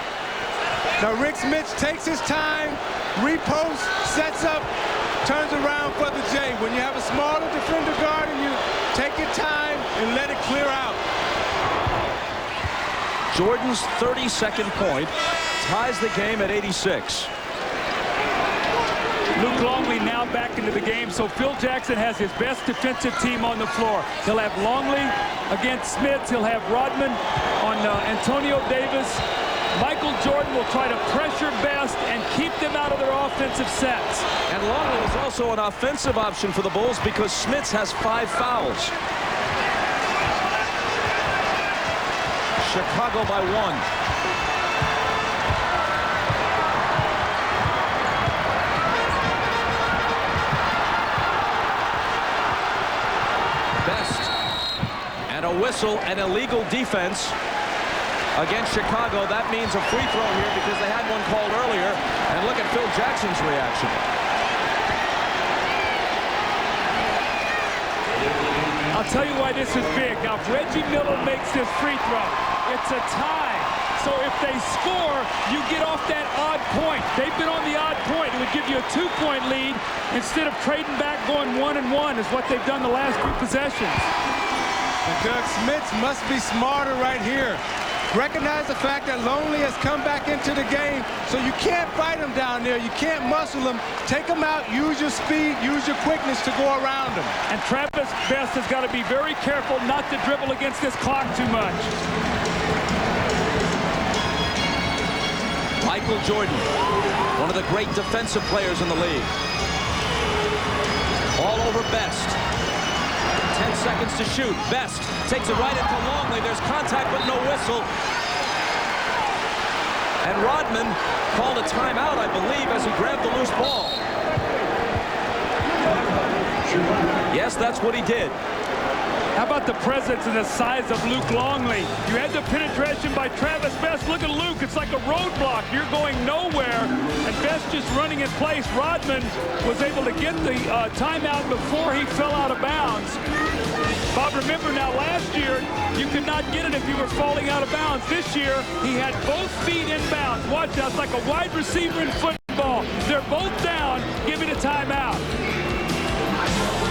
Now Rick Smits takes his time, reposts, sets up, turns around for the J. When you have a smaller defender guarding you, take your time and let it clear out. Jordan's 32nd point ties the game at 86. Luke Longley now back into the game, so Phil Jackson has his best defensive team on the floor. He'll have Longley against Smits. He'll have Rodman on Antonio Davis. Michael Jordan will try to pressure Best and keep them out of their offensive sets. And Longley is also an offensive option for the Bulls because Smits has 5 fouls. Chicago by 1. And a whistle, an illegal defense against Chicago. That means a free throw here because they had one called earlier. And look at Phil Jackson's reaction. I'll tell you why this is big. Now, if Reggie Miller makes this free throw, it's a tie. So if they score, you get off that odd point. They've been on the odd point. It would give you a 2-point lead instead of trading back going 1-1 is what they've done the last 2 possessions. And Doug Smits must be smarter right here. Recognize the fact that Longley has come back into the game, so you can't fight him down there. You can't muscle him. Take him out, use your speed, use your quickness to go around him. And Travis Best has got to be very careful not to dribble against this clock too much. Michael Jordan, one of the great defensive players in the league. All over Best. 10 seconds to shoot. Best takes it right into Longley. There's contact but no whistle. And Rodman called a timeout, I believe, as he grabbed the loose ball. Yes, that's what he did. How about the presence and the size of Luke Longley? You had the penetration by Travis Best. Look at Luke. It's like a roadblock. You're going nowhere. And Best just running in place. Rodman was able to get the timeout before he fell out of bounds. Bob, remember now last year, you could not get it if you were falling out of bounds. This year, he had both feet in bounds. Watch out. It's like a wide receiver in football. They're both down. Give it a timeout.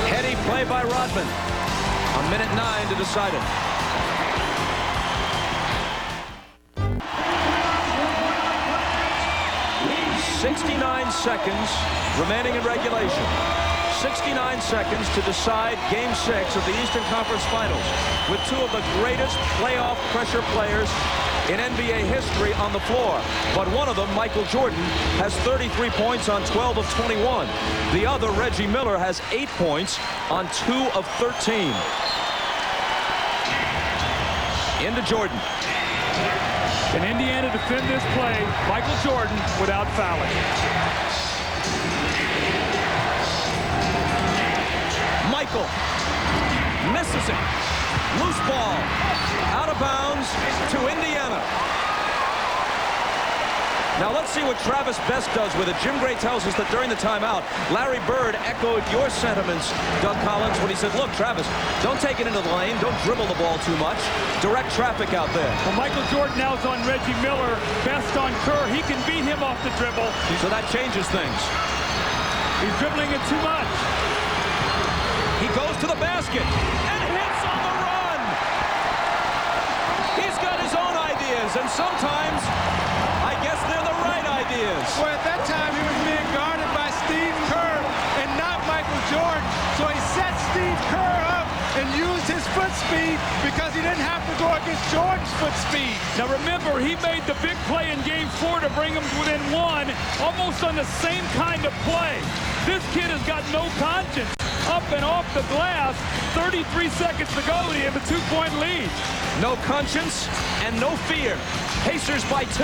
Heady play by Rodman. A minute 9 to decide it. .69 seconds remaining in regulation. 69 seconds to decide Game 6 of the Eastern Conference Finals with 2 of the greatest playoff pressure players in NBA history on the floor. But one of them, Michael Jordan, has 33 points on 12 of 21. The other, Reggie Miller, has 8 points on 2 of 13. Into Jordan. Can Indiana defend this play? Michael Jordan without fouling. Michael misses it. Loose ball. Out of bounds to Indiana. Now let's see what Travis Best does with it. Jim Gray tells us that during the timeout, Larry Bird echoed your sentiments, Doug Collins, when he said, look, Travis, don't take it into the lane. Don't dribble the ball too much. Direct traffic out there. Well, Michael Jordan now is on Reggie Miller. Best on Kerr. He can beat him off the dribble. So that changes things. He's dribbling it too much. He goes to the basket and hits on the run. He's got his own ideas, and sometimes I guess they're the right ideas. Well, at that time, he was being guarded by Steve Kerr and not Michael Jordan. So he set Steve Kerr up and used his foot speed because he didn't have to go against Jordan's foot speed. Now remember, he made the big play in Game 4 to bring him within 1, almost on the same kind of play. This kid has got no conscience. Up and off the glass, 33 seconds to go, and he has a 2-point lead. No conscience and no fear. Pacers by 2.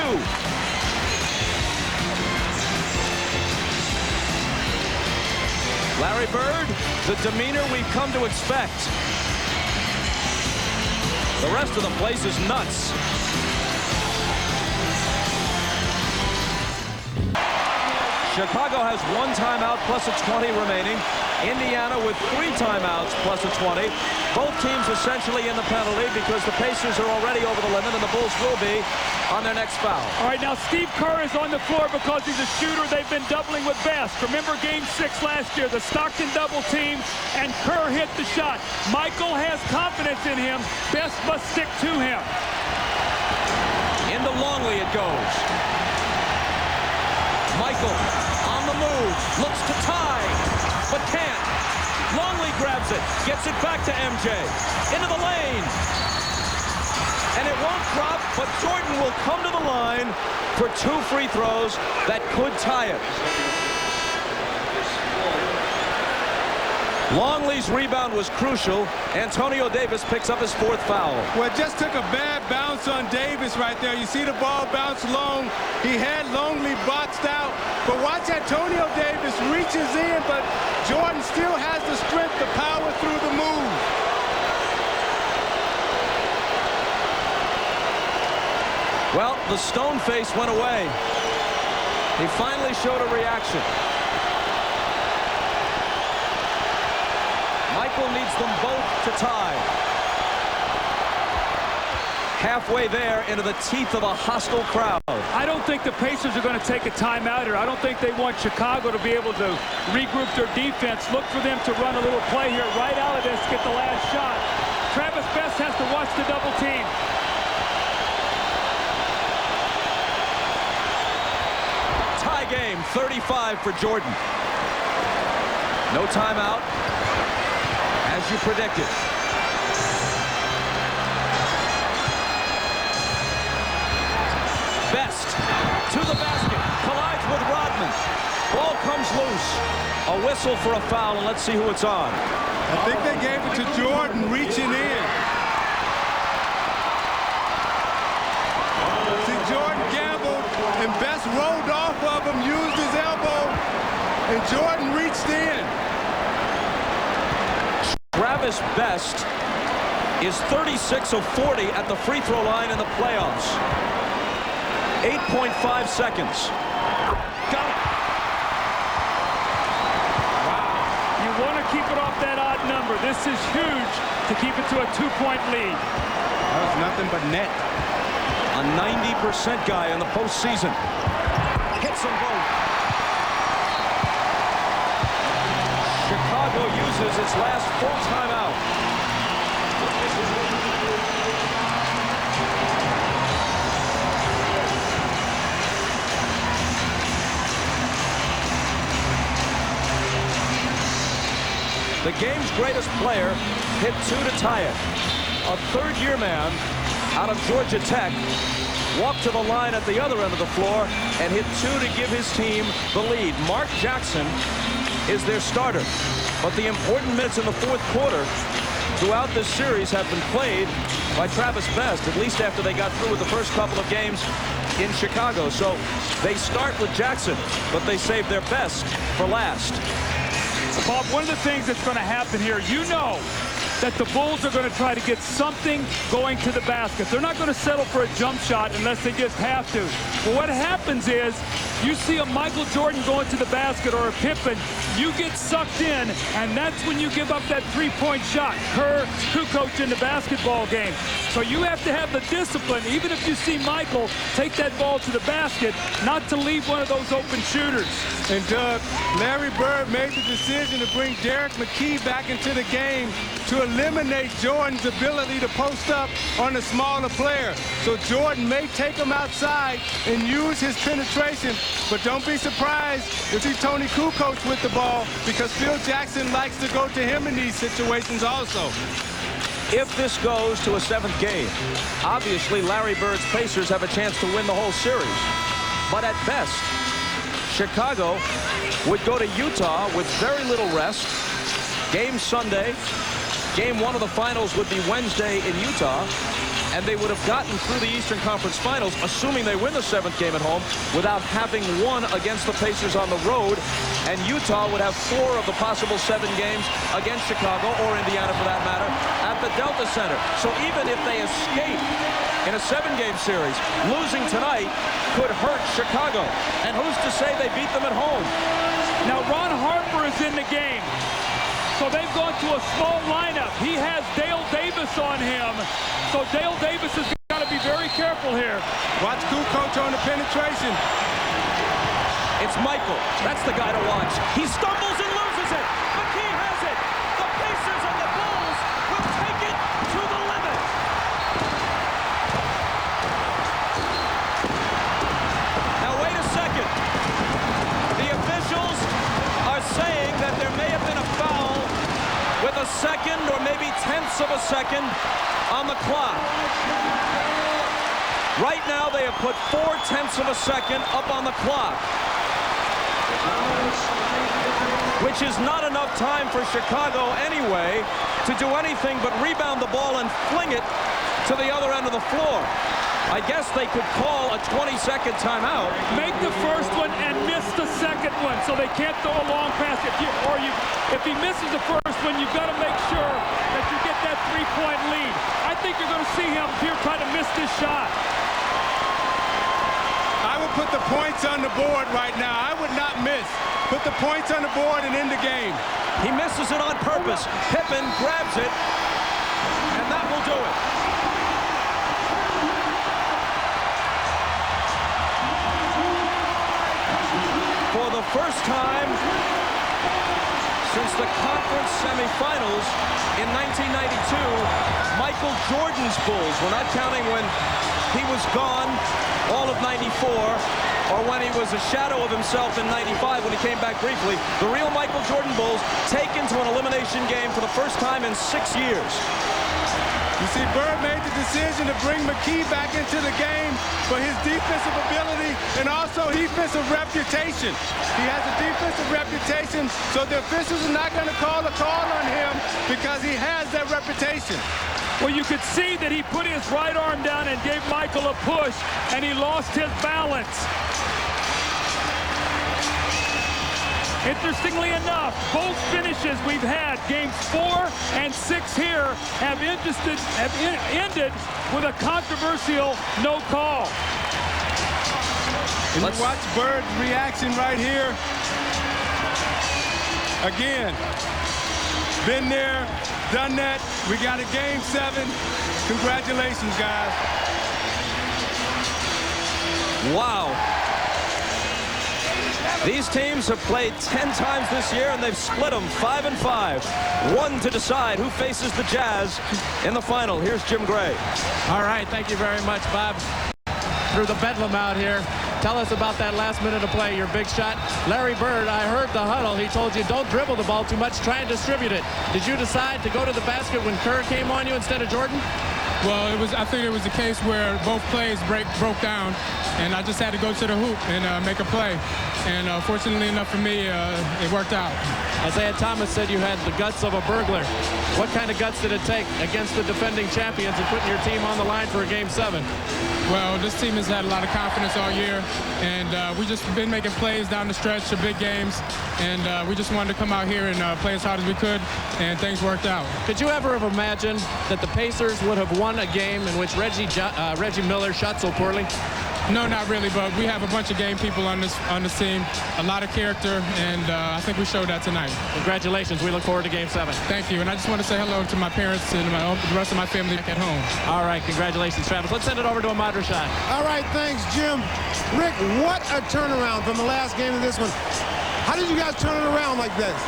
Larry Bird, the demeanor we've come to expect. The rest of the place is nuts. Chicago has 1 timeout plus a 20 remaining. Indiana with 3 timeouts plus a 20. Both teams essentially in the penalty because the Pacers are already over the limit and the Bulls will be on their next foul. All right, now Steve Kerr is on the floor because he's a shooter. They've been doubling with Best. Remember Game 6 last year, the Stockton double team, and Kerr hit the shot. Michael has confidence in him. Best must stick to him. Into Longley it goes. Michael on the move, looks to tie, but can't. Longley grabs it, gets it back to MJ. Into the lane. And it won't drop, but Jordan will come to the line for 2 free throws that could tie it. Longley's rebound was crucial. Antonio Davis picks up his 4th foul. Well, it just took a bad bounce on Davis right there. You see the ball bounce long. He had Longley boxed out. But watch Antonio Davis reaches in, but Jordan still has the strength to power through the move. Well, the stone face went away. He finally showed a reaction. Michael needs them both to tie. Halfway there into the teeth of a hostile crowd. I don't think the Pacers are going to take a timeout here. I don't think they want Chicago to be able to regroup their defense. Look for them to run a little play here right out of this, get the last shot. Travis Best has to watch the double team. Tie game, 35 for Jordan. No timeout, as you predicted. Best to the basket, collides with Rodman. Ball comes loose. A whistle for a foul, and let's see who it's on. I think they gave it to Jordan reaching in. See, Jordan gambled, and Best rolled off of him, used his elbow, and Jordan reached in. Travis Best is 36 of 40 at the free throw line in the playoffs. 8.5 seconds. Got it. Wow. You want to keep it off that odd number. This is huge to keep it to a 2-point lead. That was nothing but net. A 90% guy in the postseason. Hits them both. Chicago uses its last full timeout. The game's greatest player hit 2 to tie it. A third-year man out of Georgia Tech walked to the line at the other end of the floor and hit 2 to give his team the lead. Mark Jackson is their starter, but the important minutes in the 4th quarter throughout this series have been played by Travis Best, at least after they got through with the first couple of games in Chicago. So they start with Jackson, but they save their best for last. Bob, one of the things that's going to happen here, you know that the Bulls are going to try to get something going to the basket. They're not going to settle for a jump shot unless they just have to. But what happens is you see a Michael Jordan going to the basket or a Pippen, you get sucked in, and that's when you give up that 3-point shot. Kerr, who coached in the basketball game. So you have to have the discipline, even if you see Michael take that ball to the basket, not to leave one of those open shooters. And Doug, Larry Bird made the decision to bring Derek McKee back into the game to eliminate Jordan's ability to post up on a smaller player. So Jordan may take him outside and use his penetration, but don't be surprised if you see Tony Kukoc with the ball, because Phil Jackson likes to go to him in these situations also. If this goes to a 7th game, obviously Larry Bird's Pacers have a chance to win the whole series. But at best, Chicago would go to Utah with very little rest. Game Sunday. Game 1 of the finals would be Wednesday in Utah. And they would have gotten through the Eastern Conference Finals, assuming they win the 7th game at home, without having won against the Pacers on the road. And Utah would have 4 of the possible 7 games against Chicago, or Indiana for that matter, at the Delta Center. So even if they escape in a 7-game series, losing tonight could hurt Chicago. And who's to say they beat them at home? Now, Ron Harper is in the game. So they've gone to a small lineup. He has Dale Davis on him. So Dale Davis has got to be very careful here. Watch Kukoc on the penetration. It's Michael. That's the guy to watch. He stumbles and loses it. McKee has it. The Pacers and the Bulls will take it to the limit. Now wait a second. The officials are saying that there may have been a foul with a second or maybe tenths of a second on the clock. Right now they have put 4/10 of a second up on the clock, which is not enough time for Chicago anyway to do anything but rebound the ball and fling it to the other end of the floor. I guess they could call a 20-second timeout. Make the first one and miss the second one, so they can't throw a long pass. If he misses the first one, you've got to make sure that you get that 3-point lead. I think you're going to see him here try to miss this shot. I would put the points on the board right now. I would not miss. Put the points on the board and end the game. He misses it on purpose. Pippen grabs it, and that will do it. For the first time since the conference semifinals in 1992, Michael Jordan's Bulls, we're not counting when he was gone all of 94, or when he was a shadow of himself in 95 when he came back briefly, the real Michael Jordan Bulls taken to an elimination game for the first time in 6 years. You see, Bird made the decision to bring McKee back into the game for his defensive ability and also defensive reputation. He has a defensive reputation, so the officials are not going to call a call on him because he has that reputation. Well, you could see that he put his right arm down and gave Michael a push, and he lost his balance. Interestingly enough, both finishes we've had, games 4 and 6 here, have ended with a controversial no call. And you watch Bird's reaction right here. Again, been there, done that. We got a game 7. Congratulations, guys. Wow. These teams have played 10 times this year, and they've split them 5-5. One to decide who faces the Jazz in the final. Here's Jim Gray. All right, thank you very much, Bob. Through the bedlam out here. Tell us about that last minute of play, your big shot. Larry Bird, I heard the huddle. He told you don't dribble the ball too much, try and distribute it. Did you decide to go to the basket when Kerr came on you instead of Jordan? Well, I think it was a case where both plays broke down, and I just had to go to the hoop and make a play. And fortunately enough for me, it worked out. Isaiah Thomas said you had the guts of a burglar. What kind of guts did it take against the defending champions and putting your team on the line for a Game 7? Well, this team has had a lot of confidence all year, and we just been making plays down the stretch of big games, and we just wanted to come out here and play as hard as we could, and things worked out. Could you ever have imagined that the Pacers would have won a game in which Reggie Miller shot so poorly? No, not really, but we have a bunch of game people on this team, a lot of character, and I think we showed that tonight. Congratulations. We look forward to Game 7. Thank you, and I just want to say hello to my parents and the rest of my family back at home. All right, congratulations, Travis. Let's send it over to Ahmad Rashad. All right, thanks, Jim. Rick, what a turnaround from the last game to this one. How did you guys turn it around like this?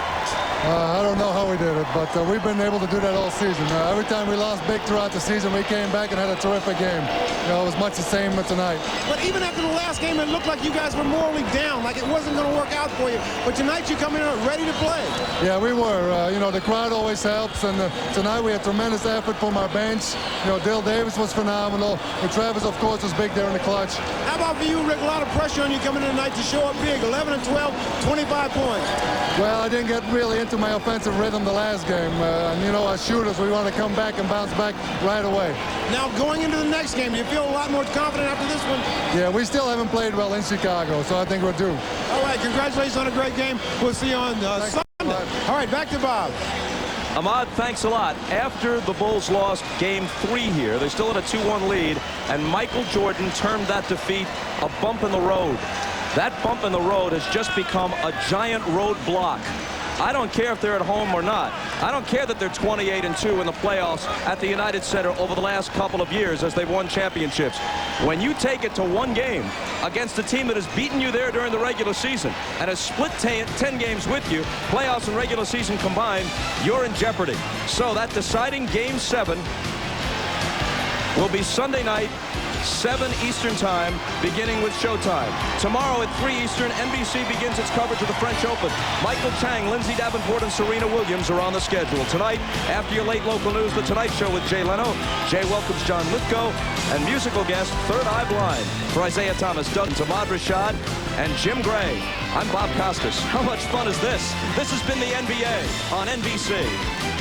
I don't know how we did it, but we've been able to do that all season. Every time we lost big throughout the season, we came back and had a terrific game. It was much the same tonight. But even after the last game, it looked like you guys were morally down, like it wasn't going to work out for you. But tonight you come in ready to play. Yeah, we were. The crowd always helps, and tonight we had tremendous effort from our bench. Dale Davis was phenomenal. And Travis, of course, was big there in the clutch. How about for you, Rick? A lot of pressure on you coming in tonight to show up big. 11 and 12, 25 points. Well, I didn't get really into my offensive rhythm the last game. As shooters, we want to come back and bounce back right away. Now, going into the next game, do you feel a lot more confident after this one? Yeah, we still haven't played well in Chicago, so I think we're due. All right, congratulations on a great game. We'll see you on Sunday. All right, back to Bob. Ahmad, thanks a lot. After the Bulls lost Game 3 here, they still had a 2-1 lead, and Michael Jordan termed that defeat a bump in the road. That bump in the road has just become a giant roadblock. I don't care if they're at home or not. I don't care that they're 28-2 in the playoffs at the United Center over the last couple of years as they've won championships. When you take it to one game against a team that has beaten you there during the regular season and has split 10 games with you, playoffs and regular season combined, you're in jeopardy. So that deciding Game 7 will be Sunday night, 7 Eastern time, beginning with showtime. Tomorrow at 3 Eastern, NBC begins its coverage of the French Open. Michael Chang, Lindsay Davenport, and Serena Williams are on the schedule. Tonight, after your late local news, The Tonight Show with Jay Leno. Jay welcomes John Lithgow, and musical guest, Third Eye Blind. For Isaiah Thomas, Doug, Ahmad Rashad, and Jim Gray, I'm Bob Costas. How much fun is this? This has been the NBA on NBC.